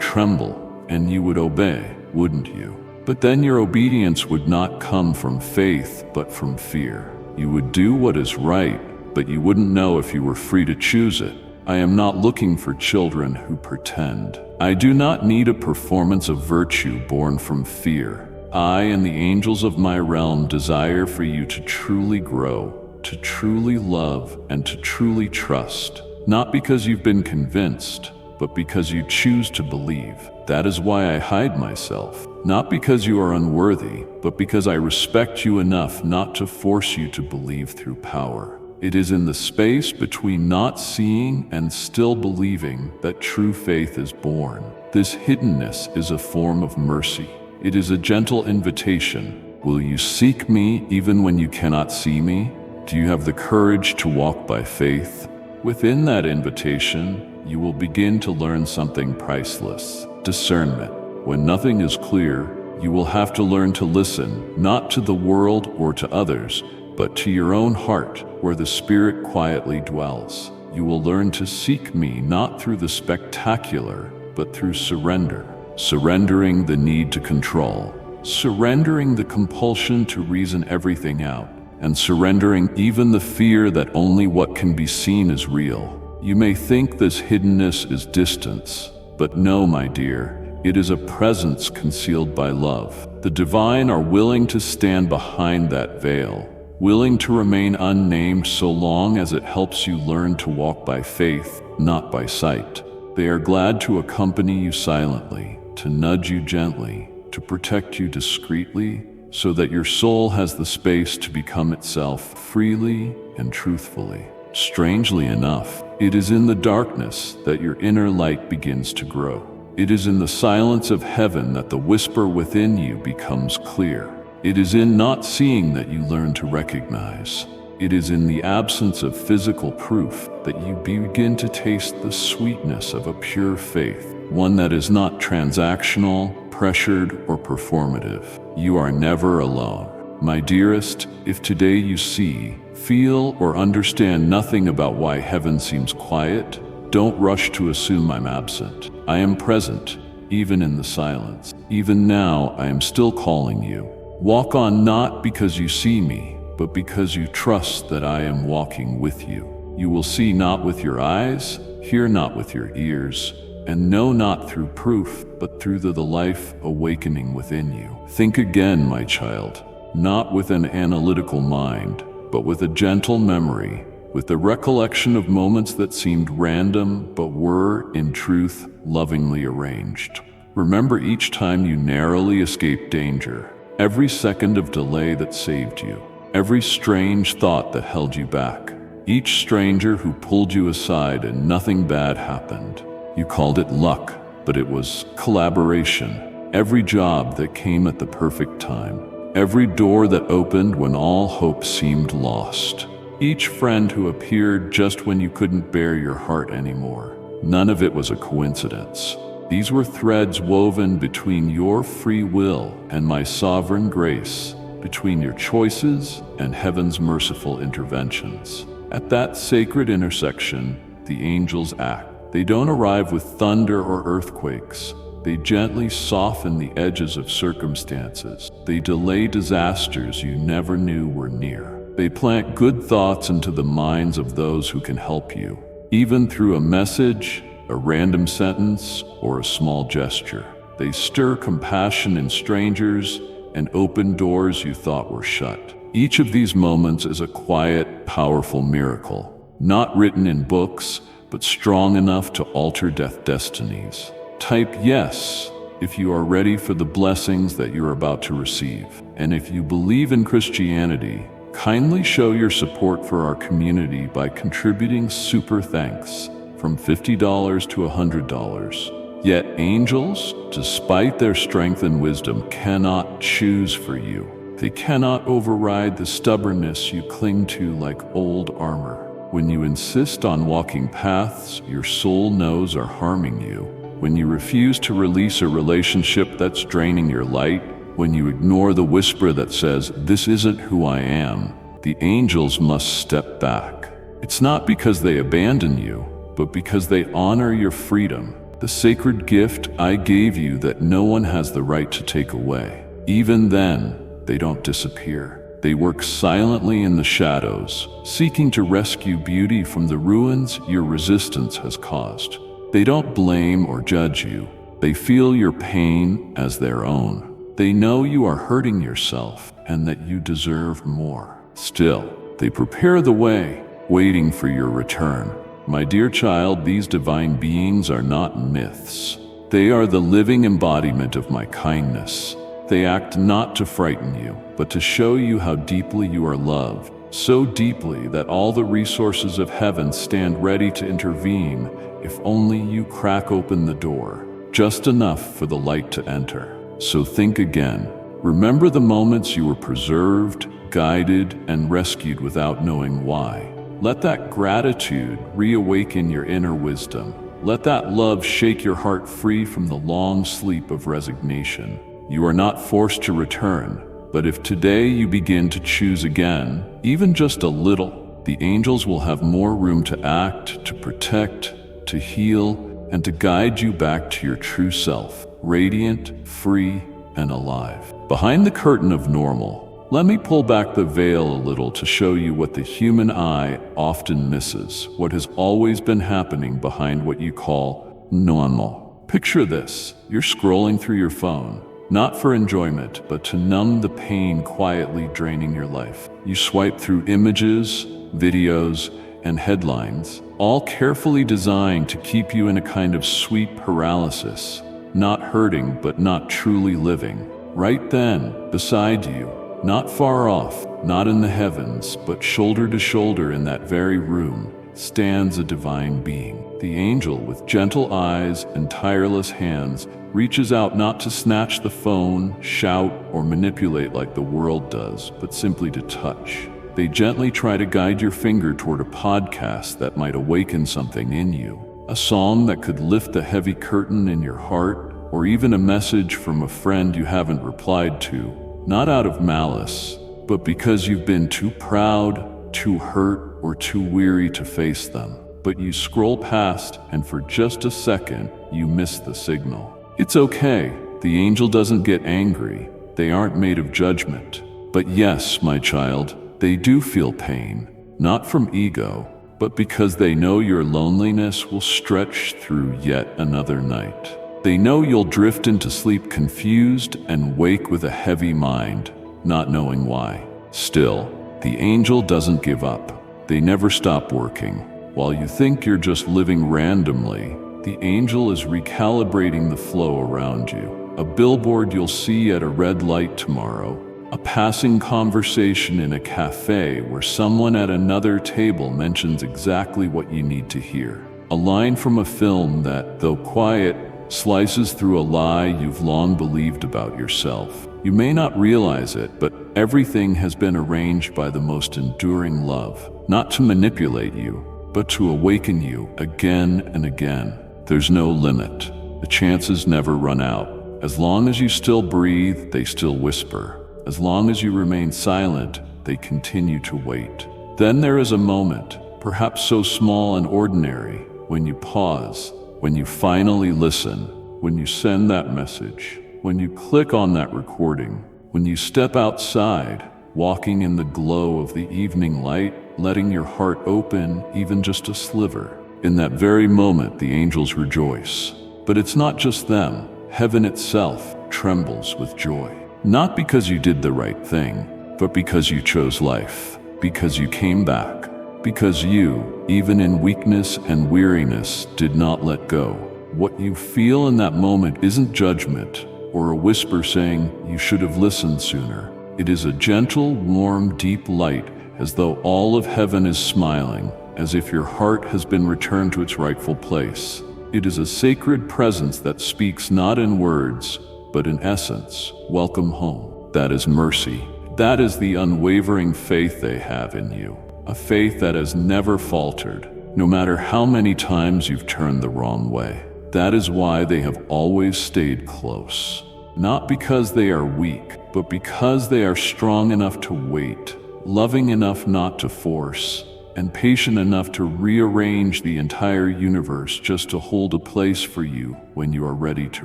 tremble, and you would obey, wouldn't you? But then your obedience would not come from faith, but from fear. You would do what is right, but you wouldn't know if you were free to choose it. I am not looking for children who pretend. I do not need a performance of virtue born from fear. I and the angels of my realm desire for you to truly grow, to truly love, and to truly trust. Not because you've been convinced, but because you choose to believe. That is why I hide myself. Not because you are unworthy, but because I respect you enough not to force you to believe through power. It is in the space between not seeing and still believing that true faith is born. This hiddenness is a form of mercy. It is a gentle invitation. Will you seek me even when you cannot see me? Do you have the courage to walk by faith? Within that invitation, you will begin to learn something priceless: discernment. When nothing is clear, you will have to learn to listen, not to the world or to others, but to your own heart, where the Spirit quietly dwells. you will learn to seek me not through the spectacular, but through surrender. Surrendering the need to control, surrendering the compulsion to reason everything out, and surrendering even the fear that only what can be seen is real. You may think this hiddenness is distance, but no, my dear, it is a presence concealed by love. The divine are willing to stand behind that veil, willing to remain unnamed so long as it helps you learn to walk by faith, not by sight. They are glad to accompany you silently, to nudge you gently, to protect you discreetly, so that your soul has the space to become itself freely and truthfully. Strangely enough, it is in the darkness that your inner light begins to grow. It is in the silence of heaven that the whisper within you becomes clear. It is in not seeing that you learn to recognize. It is in the absence of physical proof that you begin to taste the sweetness of a pure faith, one that is not transactional, pressured, or performative. You are never alone. My dearest, if today you see, feel, or understand nothing about why heaven seems quiet, don't rush to assume I'm absent. I am present, even in the silence. Even now, I am still calling you. Walk on not because you see me, but because you trust that I am walking with you. You will see not with your eyes, hear not with your ears, and know not through proof, but through the life awakening within you. Think again, my child, not with an analytical mind, but with a gentle memory, with the recollection of moments that seemed random, but were, in truth, lovingly arranged. Remember each time you narrowly escaped danger, every second of delay that saved you, every strange thought that held you back, each stranger who pulled you aside and nothing bad happened. You called it luck, but it was collaboration. Every job that came at the perfect time. Every door that opened when all hope seemed lost. Each friend who appeared just when you couldn't bear your heart anymore. None of it was a coincidence. These were threads woven between your free will and my sovereign grace, between your choices and heaven's merciful interventions. At that sacred intersection, the angels act. They don't arrive with thunder or earthquakes. They gently soften the edges of circumstances. They delay disasters you never knew were near. They plant good thoughts into the minds of those who can help you, even through a message, a random sentence, or a small gesture. They stir compassion in strangers and open doors you thought were shut. Each of these moments is a quiet, powerful miracle, not written in books, but strong enough to alter destinies. Type yes if you are ready for the blessings that you're about to receive. And if you believe in Christianity, kindly show your support for our community by contributing super thanks from $50 to $100. Yet angels, despite their strength and wisdom, cannot choose for you. They cannot override the stubbornness you cling to like old armor. When you insist on walking paths your soul knows are harming you, when you refuse to release a relationship that's draining your light, when you ignore the whisper that says, "This isn't who I am," the angels must step back. It's not because they abandon you, but because they honor your freedom, the sacred gift I gave you that no one has the right to take away. Even then, they don't disappear. They work silently in the shadows, seeking to rescue beauty from the ruins your resistance has caused. They don't blame or judge you. They feel your pain as their own. They know you are hurting yourself and that you deserve more. Still, they prepare the way, waiting for your return. My dear child, these divine beings are not myths. They are the living embodiment of my kindness. They act not to frighten you, but to show you how deeply you are loved, so deeply that all the resources of heaven stand ready to intervene if only you crack open the door, just enough for the light to enter. So think again. Remember the moments you were preserved, guided, and rescued without knowing why. Let that gratitude reawaken your inner wisdom. Let that love shake your heart free from the long sleep of resignation. You are not forced to return, but if today you begin to choose again, even just a little, the angels will have more room to act, to protect, to heal, and to guide you back to your true self, radiant, free, and alive. Behind the curtain of normal, let me pull back the veil a little to show you what the human eye often misses, what has always been happening behind what you call normal. Picture this: you're scrolling through your phone, not for enjoyment, but to numb the pain quietly draining your life. You swipe through images, videos, and headlines, all carefully designed to keep you in a kind of sweet paralysis, not hurting but not truly living. Right then, beside you, not far off, not in the heavens, but shoulder to shoulder in that very room, stands a divine being. The angel, with gentle eyes and tireless hands, reaches out not to snatch the phone, shout, or manipulate like the world does, but simply to touch. They gently try to guide your finger toward a podcast that might awaken something in you, a song that could lift the heavy curtain in your heart, or even a message from a friend you haven't replied to, not out of malice, but because you've been too proud, too hurt, or too weary to face them. But you scroll past, and for just a second, you miss the signal. It's okay. The angel doesn't get angry. They aren't made of judgment. But yes, my child, they do feel pain, not from ego, but because they know your loneliness will stretch through yet another night. They know you'll drift into sleep confused and wake with a heavy mind, not knowing why. Still, the angel doesn't give up. They never stop working. While you think you're just living randomly, the angel is recalibrating the flow around you. A billboard you'll see at a red light tomorrow, a passing conversation in a cafe where someone at another table mentions exactly what you need to hear. A line from a film that, though quiet, slices through a lie you've long believed about yourself. You may not realize it, but everything has been arranged by the most enduring love, not to manipulate you, but to awaken you again and again. There's no limit. The chances never run out. As long as you still breathe, they still whisper. As long as you remain silent, they continue to wait. Then there is a moment, perhaps so small and ordinary, when you pause, when you finally listen, when you send that message, when you click on that recording, when you step outside, walking in the glow of the evening light, letting your heart open even just a sliver. In that very moment, the angels rejoice. But it's not just them. Heaven itself trembles with joy. Not because you did the right thing, but because you chose life, because you came back, because you, even in weakness and weariness, did not let go. What you feel in that moment isn't judgment or a whisper saying you should have listened sooner. It is a gentle, warm, deep light, as though all of heaven is smiling, as if your heart has been returned to its rightful place. It is a sacred presence that speaks not in words, but in essence. Welcome home. That is mercy. That is the unwavering faith they have in you. A faith that has never faltered, no matter how many times you've turned the wrong way. That is why they have always stayed close. Not because they are weak, but because they are strong enough to wait, loving enough not to force, and patient enough to rearrange the entire universe just to hold a place for you when you are ready to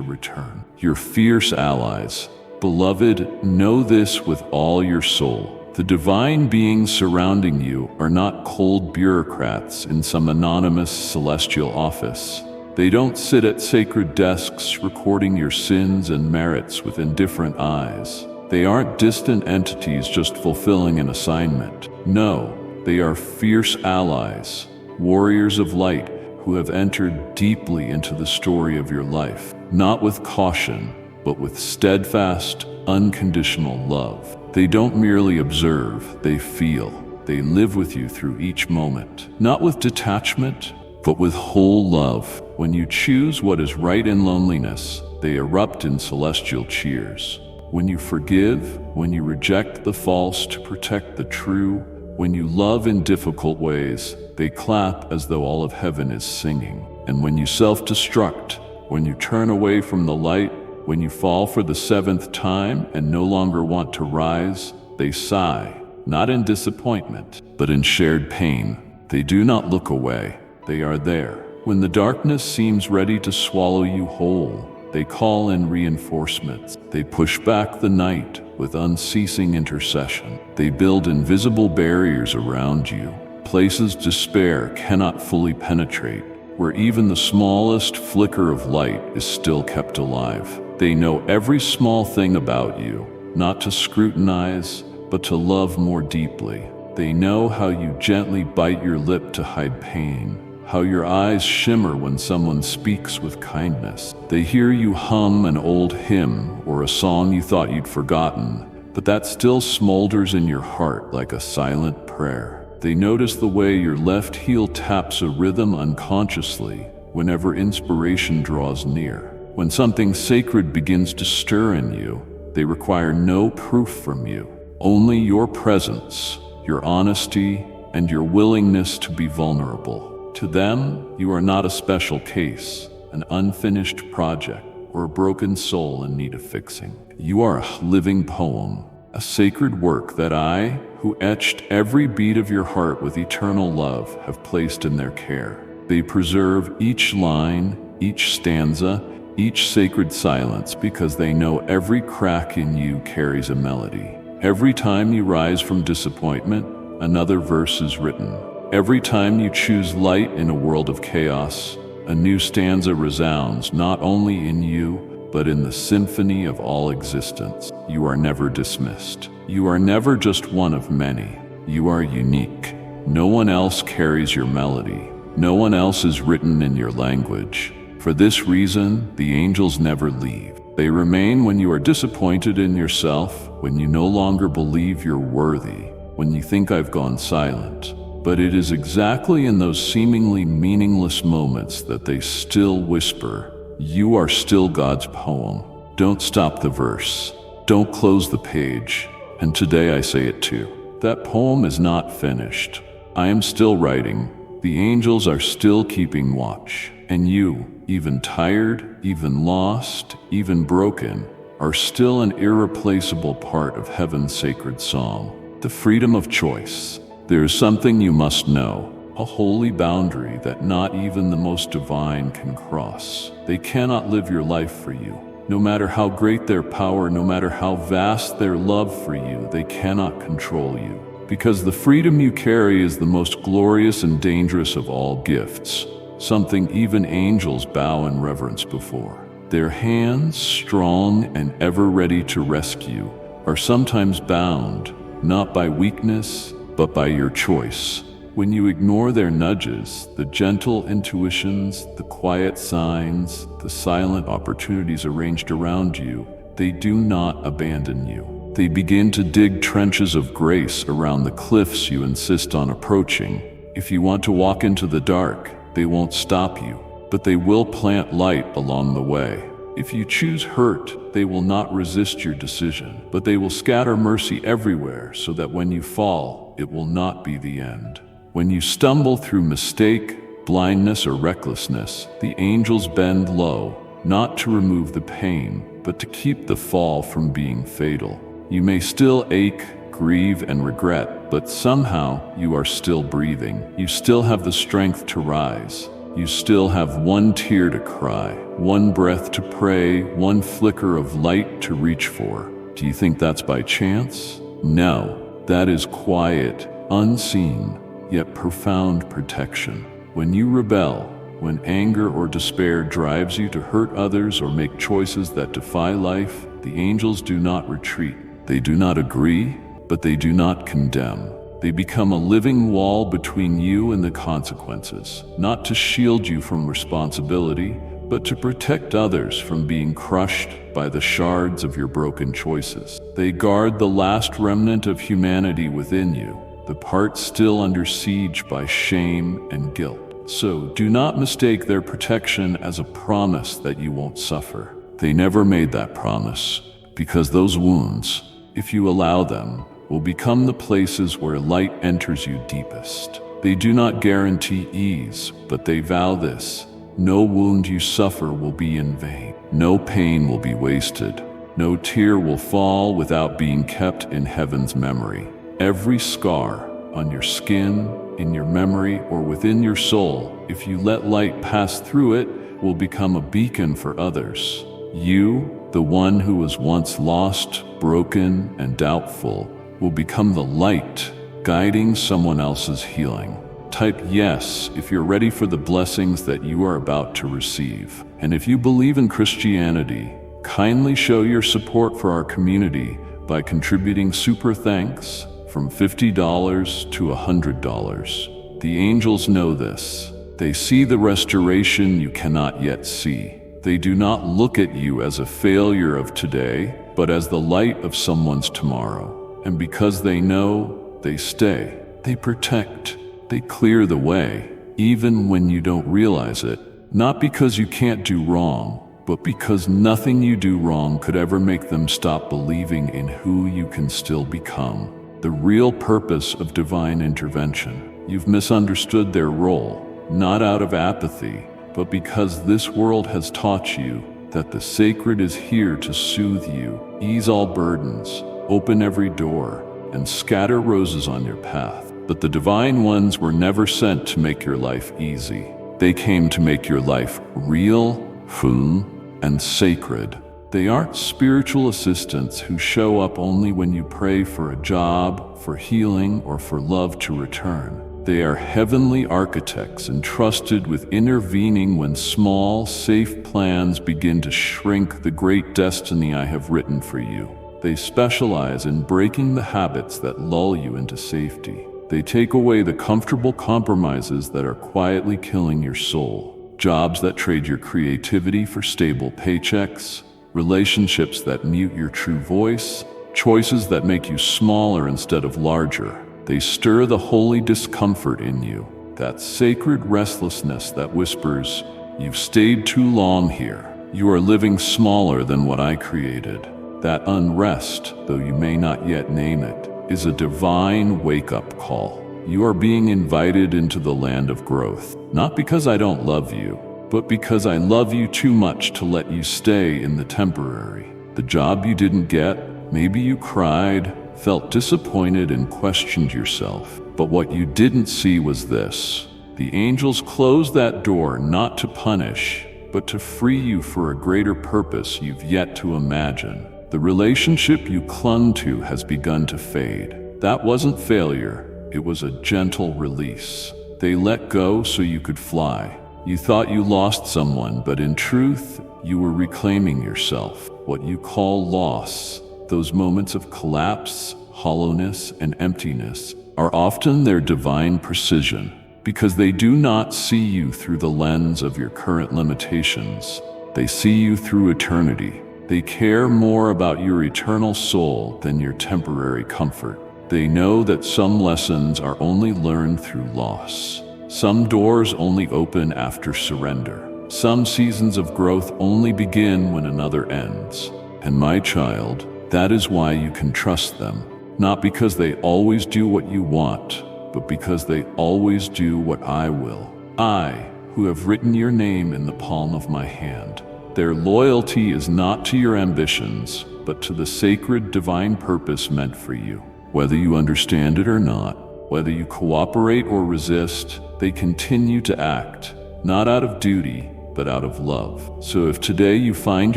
return. Your fierce allies. Beloved, know this with all your soul. The divine beings surrounding you are not cold bureaucrats in some anonymous celestial office. They don't sit at sacred desks recording your sins and merits with indifferent eyes. They aren't distant entities just fulfilling an assignment. No, they are fierce allies, warriors of light who have entered deeply into the story of your life, not with caution, but with steadfast, unconditional love. They don't merely observe, they feel. They live with you through each moment, not with detachment, but with whole love. When you choose what is right in loneliness, they erupt in celestial cheers. When you forgive, when you reject the false to protect the true, when you love in difficult ways, they clap as though all of heaven is singing. And when you self-destruct, when you turn away from the light, when you fall for the 7th time and no longer want to rise, they sigh, not in disappointment, but in shared pain. They do not look away. They are there. When the darkness seems ready to swallow you whole, they call in reinforcements. They push back the night with unceasing intercession. They build invisible barriers around you, places despair cannot fully penetrate, where even the smallest flicker of light is still kept alive. They know every small thing about you, not to scrutinize, but to love more deeply. They know how you gently bite your lip to hide pain, how your eyes shimmer when someone speaks with kindness. They hear you hum an old hymn or a song you thought you'd forgotten, but that still smolders in your heart like a silent prayer. They notice the way your left heel taps a rhythm unconsciously whenever inspiration draws near. When something sacred begins to stir in you, they require no proof from you, only your presence, your honesty, and your willingness to be vulnerable. To them, you are not a special case, an unfinished project, or a broken soul in need of fixing. You are a living poem, a sacred work that I, who etched every beat of your heart with eternal love, have placed in their care. They preserve each line, each stanza, each sacred silence because they know every crack in you carries a melody. Every time you rise from disappointment, another verse is written. Every time you choose light in a world of chaos, a new stanza resounds not only in you, but in the symphony of all existence. You are never dismissed. You are never just one of many. You are unique. No one else carries your melody. No one else is written in your language. For this reason, the angels never leave. They remain when you are disappointed in yourself, when you no longer believe you're worthy, when you think I've gone silent. But it is exactly in those seemingly meaningless moments that they still whisper, "You are still God's poem." Don't stop the verse. Don't close the page. And today I say it too. That poem is not finished. I am still writing. The angels are still keeping watch. And you, even tired, even lost, even broken, are still an irreplaceable part of heaven's sacred song. The freedom of choice. There is something you must know, a holy boundary that not even the most divine can cross. They cannot live your life for you. No matter how great their power, no matter how vast their love for you, they cannot control you. Because the freedom you carry is the most glorious and dangerous of all gifts, something even angels bow in reverence before. Their hands, strong and ever ready to rescue, are sometimes bound, not by weakness, but by your choice. When you ignore their nudges, the gentle intuitions, the quiet signs, the silent opportunities arranged around you, they do not abandon you. They begin to dig trenches of grace around the cliffs you insist on approaching. If you want to walk into the dark, they won't stop you, but they will plant light along the way. If you choose hurt, they will not resist your decision, but they will scatter mercy everywhere so that when you fall, it will not be the end. When you stumble through mistake, blindness, or recklessness, the angels bend low, not to remove the pain, but to keep the fall from being fatal. You may still ache, grieve, and regret, but somehow you are still breathing. You still have the strength to rise. You still have one tear to cry, one breath to pray, one flicker of light to reach for. Do you think that's by chance? No, that is quiet, unseen, yet profound protection. When you rebel, when anger or despair drives you to hurt others or make choices that defy life, the angels do not retreat. They do not agree, but they do not condemn. They become a living wall between you and the consequences, not to shield you from responsibility, but to protect others from being crushed by the shards of your broken choices. They guard the last remnant of humanity within you, the part still under siege by shame and guilt. So do not mistake their protection as a promise that you won't suffer. They never made that promise, because those wounds, if you allow them, will become the places where light enters you deepest. They do not guarantee ease, but they vow this: no wound you suffer will be in vain. No pain will be wasted. No tear will fall without being kept in heaven's memory. Every scar on your skin, in your memory, or within your soul, if you let light pass through it, will become a beacon for others. You, the one who was once lost, broken, and doubtful, will become the light, guiding someone else's healing. Type yes if you're ready for the blessings that you are about to receive. And if you believe in Christianity, kindly show your support for our community by contributing super thanks from $50 to $100. The angels know this. They see the restoration you cannot yet see. They do not look at you as a failure of today, but as the light of someone's tomorrow. And because they know, they stay. They protect. They clear the way, even when you don't realize it. Not because you can't do wrong, but because nothing you do wrong could ever make them stop believing in who you can still become. The real purpose of divine intervention. You've misunderstood their role, not out of apathy, but because this world has taught you that the sacred is here to soothe you, ease all burdens, open every door, and scatter roses on your path. But the divine ones were never sent to make your life easy. They came to make your life real, full, and sacred. They aren't spiritual assistants who show up only when you pray for a job, for healing, or for love to return. They are heavenly architects entrusted with intervening when small, safe plans begin to shrink the great destiny I have written for you. They specialize in breaking the habits that lull you into safety. They take away the comfortable compromises that are quietly killing your soul. Jobs that trade your creativity for stable paychecks, relationships that mute your true voice, choices that make you smaller instead of larger. They stir the holy discomfort in you, that sacred restlessness that whispers, "You've stayed too long here. You are living smaller than what I created." That unrest, though you may not yet name it, is a divine wake-up call. You are being invited into the land of growth, not because I don't love you, but because I love you too much to let you stay in the temporary. The job you didn't get, maybe you cried, felt disappointed, and questioned yourself. But what you didn't see was this. The angels closed that door not to punish, but to free you for a greater purpose you've yet to imagine. The relationship you clung to has begun to fade. That wasn't failure, it was a gentle release. They let go so you could fly. You thought you lost someone, but in truth, you were reclaiming yourself. What you call loss, those moments of collapse, hollowness, and emptiness, are often their divine precision, because they do not see you through the lens of your current limitations. They see you through eternity. They care more about your eternal soul than your temporary comfort. They know that some lessons are only learned through loss. Some doors only open after surrender. Some seasons of growth only begin when another ends. And my child, that is why you can trust them. Not because they always do what you want, but because they always do what I will. I, who have written your name in the palm of my hand. Their loyalty is not to your ambitions, but to the sacred divine purpose meant for you. Whether you understand it or not, whether you cooperate or resist, they continue to act, not out of duty, but out of love. So if today you find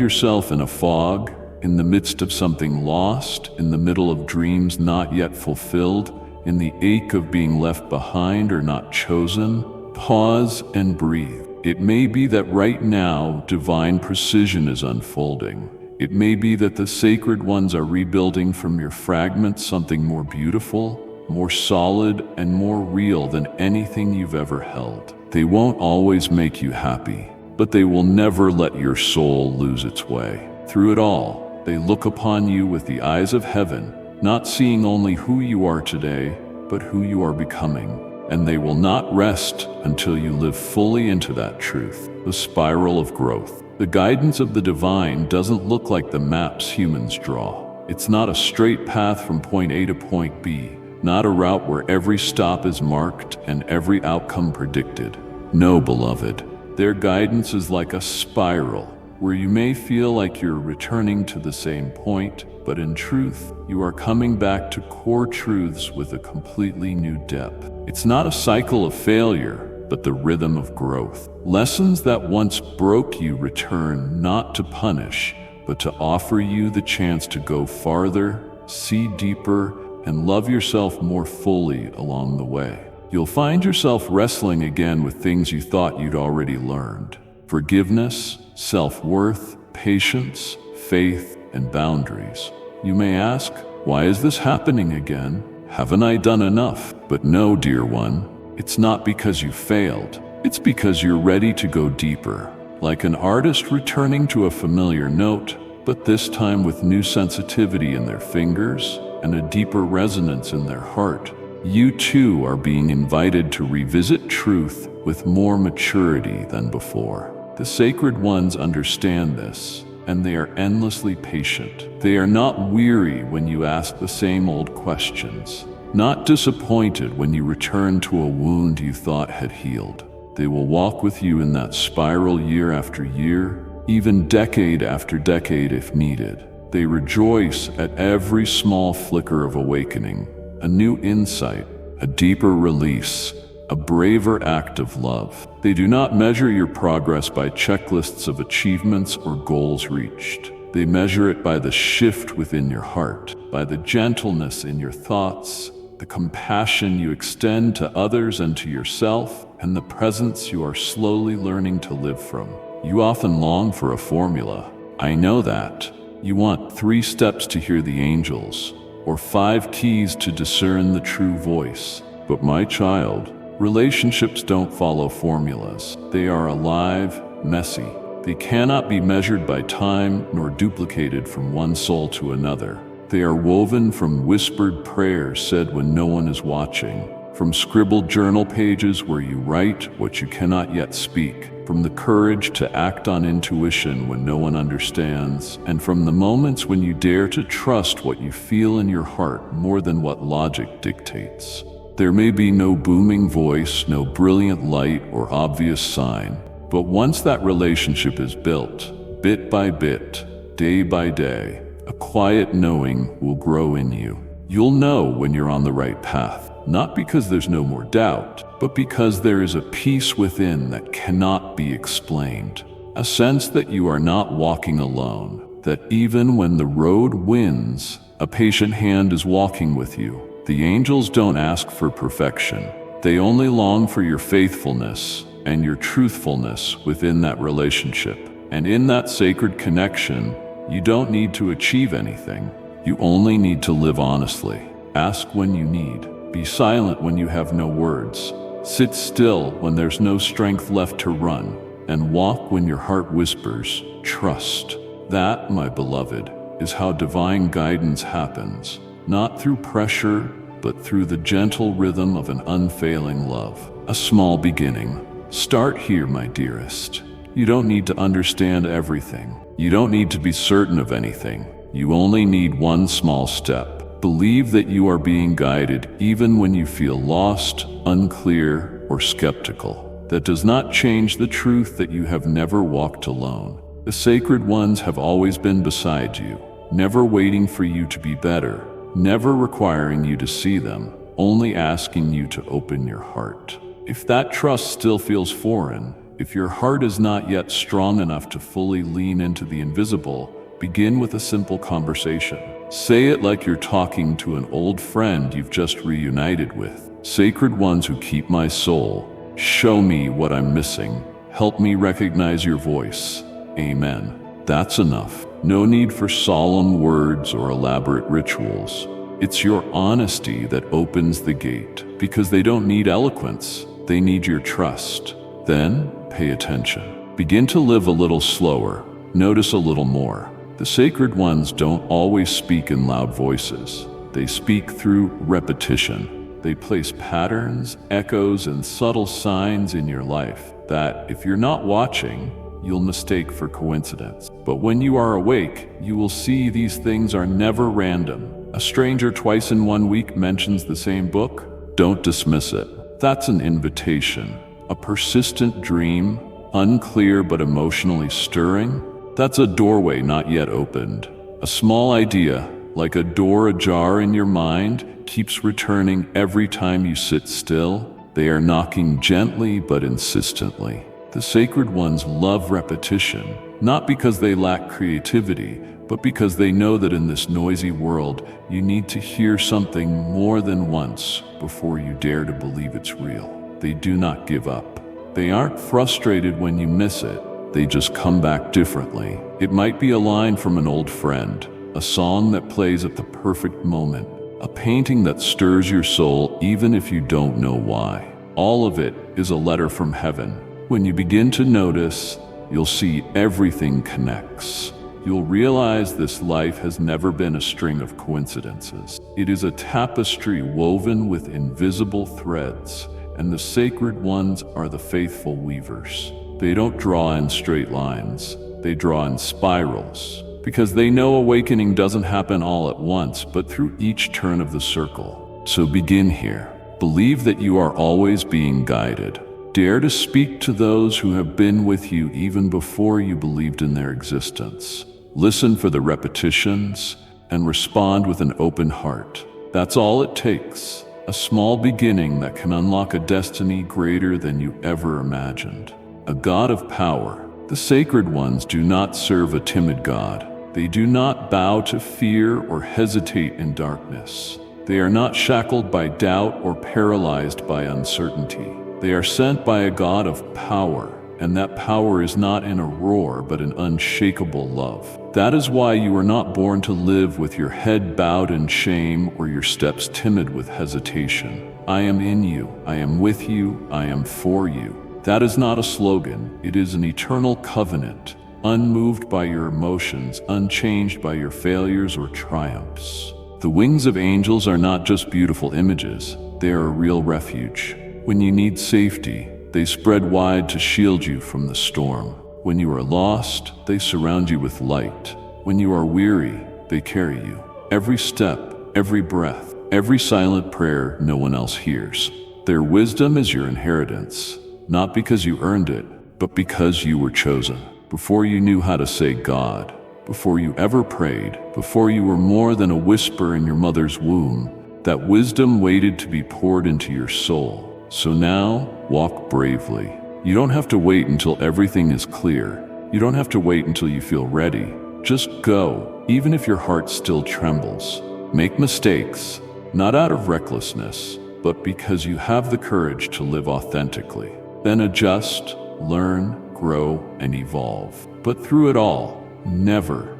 yourself in a fog, in the midst of something lost, in the middle of dreams not yet fulfilled, in the ache of being left behind or not chosen, pause and breathe. It may be that right now, divine precision is unfolding. It may be that the sacred ones are rebuilding from your fragments something more beautiful, more solid, and more real than anything you've ever held. They won't always make you happy, but they will never let your soul lose its way. Through it all, they look upon you with the eyes of heaven, not seeing only who you are today, but who you are becoming. And they will not rest until you live fully into that truth, the spiral of growth. The guidance of the divine doesn't look like the maps humans draw. It's not a straight path from point A to point B, not a route where every stop is marked and every outcome predicted. No, beloved, their guidance is like a spiral, where you may feel like you're returning to the same point, but in truth, you are coming back to core truths with a completely new depth. It's not a cycle of failure, but the rhythm of growth. Lessons that once broke you return not to punish, but to offer you the chance to go farther, see deeper, and love yourself more fully along the way. You'll find yourself wrestling again with things you thought you'd already learned. Forgiveness, self-worth, patience, faith, and boundaries. You may ask, why is this happening again? Haven't I done enough? But no, dear one, it's not because you failed. It's because you're ready to go deeper. Like an artist returning to a familiar note, but this time with new sensitivity in their fingers and a deeper resonance in their heart. You too are being invited to revisit truth with more maturity than before. The sacred ones understand this, and they are endlessly patient. They are not weary when you ask the same old questions, not disappointed when you return to a wound you thought had healed. They will walk with you in that spiral year after year, even decade after decade if needed. They rejoice at every small flicker of awakening, a new insight, a deeper release, a braver act of love. They do not measure your progress by checklists of achievements or goals reached. They measure it by the shift within your heart, by the gentleness in your thoughts, the compassion you extend to others and to yourself, and the presence you are slowly learning to live from. You often long for a formula. I know that. You want 3 steps to hear the angels, or 5 keys to discern the true voice. But my child, relationships don't follow formulas. They are alive, messy. They cannot be measured by time nor duplicated from one soul to another. They are woven from whispered prayers said when no one is watching, from scribbled journal pages where you write what you cannot yet speak, from the courage to act on intuition when no one understands, and from the moments when you dare to trust what you feel in your heart more than what logic dictates. There may be no booming voice, no brilliant light or obvious sign, but once that relationship is built, bit by bit, day by day, a quiet knowing will grow in you. You'll know when you're on the right path, not because there's no more doubt, but because there is a peace within that cannot be explained. A sense that you are not walking alone, that even when the road winds, a patient hand is walking with you. The angels don't ask for perfection. They only long for your faithfulness and your truthfulness within that relationship. And in that sacred connection, you don't need to achieve anything. You only need to live honestly. Ask when you need. Be silent when you have no words. Sit still when there's no strength left to run. And walk when your heart whispers, trust. That, my beloved, is how divine guidance happens. Not through pressure, but through the gentle rhythm of an unfailing love. A small beginning. Start here, my dearest. You don't need to understand everything. You don't need to be certain of anything. You only need one small step. Believe that you are being guided even when you feel lost, unclear, or skeptical. That does not change the truth that you have never walked alone. The sacred ones have always been beside you, never waiting for you to be better, never requiring you to see them, only asking you to open your heart. If that trust still feels foreign, if your heart is not yet strong enough to fully lean into the invisible, begin with a simple conversation. Say it like you're talking to an old friend you've just reunited with. Sacred ones who keep my soul, show me what I'm missing. Help me recognize your voice. Amen. That's enough. No need for solemn words or elaborate rituals. It's your honesty that opens the gate, because they don't need eloquence. They need your trust. Then, pay attention. Begin to live a little slower. Notice a little more. The sacred ones don't always speak in loud voices. They speak through repetition. They place patterns, echoes, and subtle signs in your life that, if you're not watching, you'll mistake for coincidence. But when you are awake, you will see these things are never random. A stranger twice in 1 week mentions the same book. Don't dismiss it. That's an invitation. A persistent dream, unclear but emotionally stirring, that's a doorway not yet opened. A small idea, like a door ajar in your mind, keeps returning every time you sit still. They are knocking gently but insistently. The sacred ones love repetition, not because they lack creativity, but because they know that in this noisy world, you need to hear something more than once before you dare to believe it's real. They do not give up. They aren't frustrated when you miss it. They just come back differently. It might be a line from an old friend, a song that plays at the perfect moment, a painting that stirs your soul even if you don't know why. All of it is a letter from heaven. When you begin to notice, you'll see everything connects. You'll realize this life has never been a string of coincidences. It is a tapestry woven with invisible threads, and the sacred ones are the faithful weavers. They don't draw in straight lines, they draw in spirals, because they know awakening doesn't happen all at once, but through each turn of the circle. So begin here. Believe that you are always being guided. Dare to speak to those who have been with you even before you believed in their existence. Listen for the repetitions and respond with an open heart. That's all it takes. A small beginning that can unlock a destiny greater than you ever imagined. A God of power. The sacred ones do not serve a timid God. They do not bow to fear or hesitate in darkness. They are not shackled by doubt or paralyzed by uncertainty. They are sent by a God of power, and that power is not in a roar but an unshakable love. That is why you were not born to live with your head bowed in shame or your steps timid with hesitation. I am in you, I am with you, I am for you. That is not a slogan, it is an eternal covenant, unmoved by your emotions, unchanged by your failures or triumphs. The wings of angels are not just beautiful images, they are a real refuge. When you need safety, they spread wide to shield you from the storm. When you are lost, they surround you with light. When you are weary, they carry you. Every step, every breath, every silent prayer no one else hears. Their wisdom is your inheritance, not because you earned it, but because you were chosen. Before you knew how to say God, before you ever prayed, before you were more than a whisper in your mother's womb, that wisdom waited to be poured into your soul. So now, walk bravely. You don't have to wait until everything is clear. You don't have to wait until you feel ready. Just go, even if your heart still trembles. Make mistakes, not out of recklessness, but because you have the courage to live authentically. Then adjust, learn, grow, and evolve. But through it all, never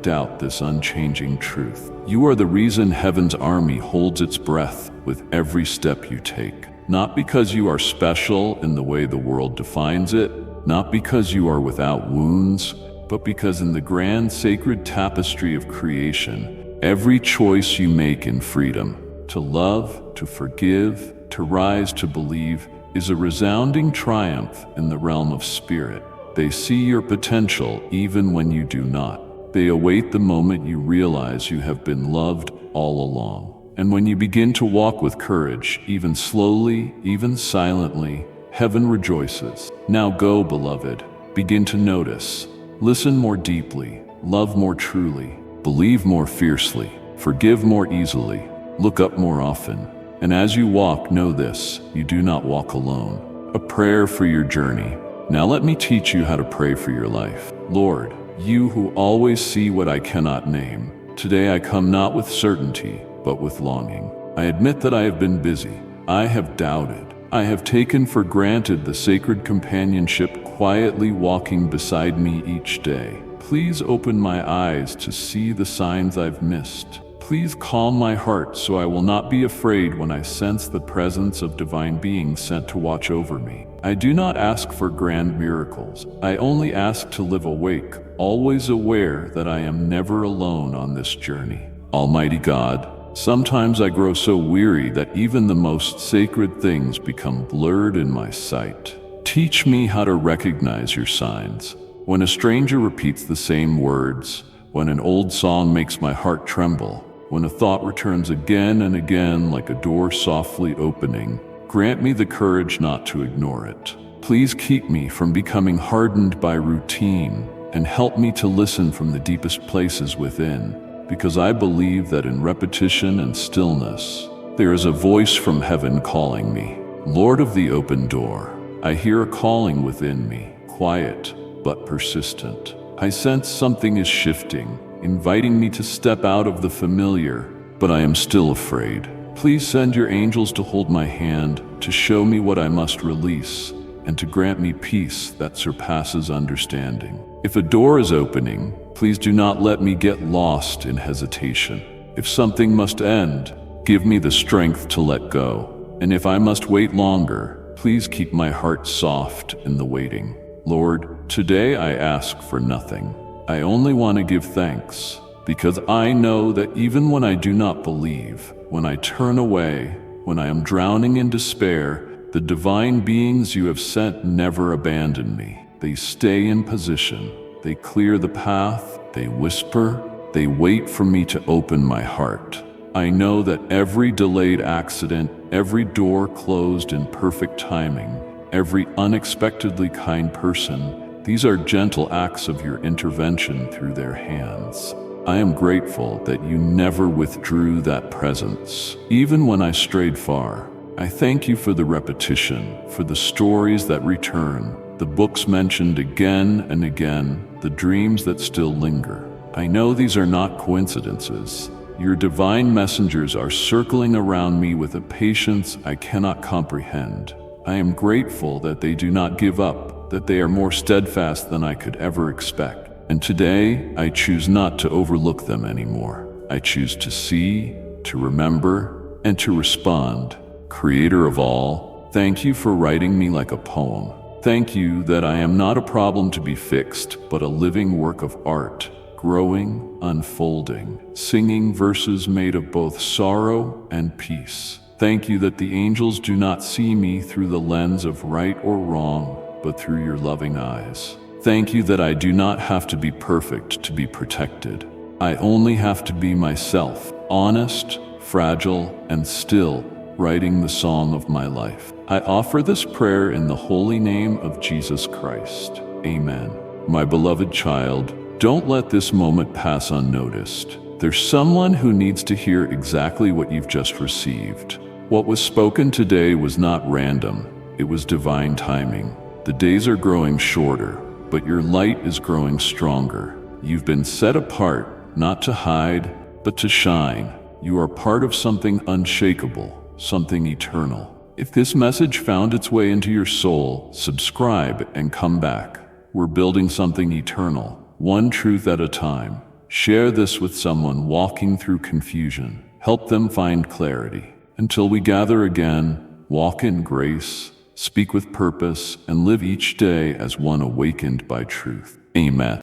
doubt this unchanging truth. You are the reason heaven's army holds its breath with every step you take. Not because you are special in the way the world defines it, not because you are without wounds, but because in the grand sacred tapestry of creation, every choice you make in freedom, to love, to forgive, to rise, to believe, is a resounding triumph in the realm of spirit. They see your potential even when you do not. They await the moment you realize you have been loved all along. And when you begin to walk with courage, even slowly, even silently, heaven rejoices. Now go, beloved. Begin to notice. Listen more deeply. Love more truly. Believe more fiercely. Forgive more easily. Look up more often. And as you walk, know this: you do not walk alone. A prayer for your journey. Now let me teach you how to pray for your life. Lord, you who always see what I cannot name, today I come not with certainty, but with longing. I admit that I have been busy. I have doubted. I have taken for granted the sacred companionship quietly walking beside me each day. Please open my eyes to see the signs I've missed. Please calm my heart so I will not be afraid when I sense the presence of divine beings sent to watch over me. I do not ask for grand miracles. I only ask to live awake, always aware that I am never alone on this journey. Almighty God, sometimes I grow so weary that even the most sacred things become blurred in my sight. Teach me how to recognize your signs. When a stranger repeats the same words, when an old song makes my heart tremble, when a thought returns again and again like a door softly opening, grant me the courage not to ignore it. Please keep me from becoming hardened by routine and help me to listen from the deepest places within. because I believe that in repetition and stillness, there is a voice from heaven calling me. Lord of the open door, I hear a calling within me, quiet but persistent. I sense something is shifting, inviting me to step out of the familiar, but I am still afraid. Please send your angels to hold my hand, to show me what I must release, and to grant me peace that surpasses understanding. If a door is opening, please do not let me get lost in hesitation. If something must end, give me the strength to let go. And if I must wait longer, please keep my heart soft in the waiting. Lord, today I ask for nothing. I only want to give thanks, because I know that even when I do not believe, when I turn away, when I am drowning in despair, the divine beings you have sent never abandon me. They stay in position. They clear the path. They whisper. They wait for me to open my heart. I know that every delayed accident, every door closed in perfect timing, every unexpectedly kind person, these are gentle acts of your intervention through their hands. I am grateful that you never withdrew that presence, even when I strayed far. I thank you for the repetition, for the stories that return, the books mentioned again and again, the dreams that still linger. I know these are not coincidences. Your divine messengers are circling around me with a patience I cannot comprehend. I am grateful that they do not give up, that they are more steadfast than I could ever expect. And today, I choose not to overlook them anymore. I choose to see, to remember, and to respond. Creator of all, thank you for writing me like a poem. Thank you that I am not a problem to be fixed, but a living work of art, growing, unfolding, singing verses made of both sorrow and peace. Thank you that the angels do not see me through the lens of right or wrong, but through your loving eyes. Thank you that I do not have to be perfect to be protected. I only have to be myself, honest, fragile, and still, writing the song of my life. I offer this prayer in the holy name of Jesus Christ. Amen. My beloved child, don't let this moment pass unnoticed. There's someone who needs to hear exactly what you've just received. What was spoken today was not random. It was divine timing. The days are growing shorter, but your light is growing stronger. You've been set apart, not to hide, but to shine. You are part of something unshakable, something eternal. If this message found its way into your soul, subscribe and come back. We're building something eternal, one truth at a time. Share this with someone walking through confusion. Help them find clarity. Until we gather again, walk in grace, speak with purpose, and live each day as one awakened by truth. Amen.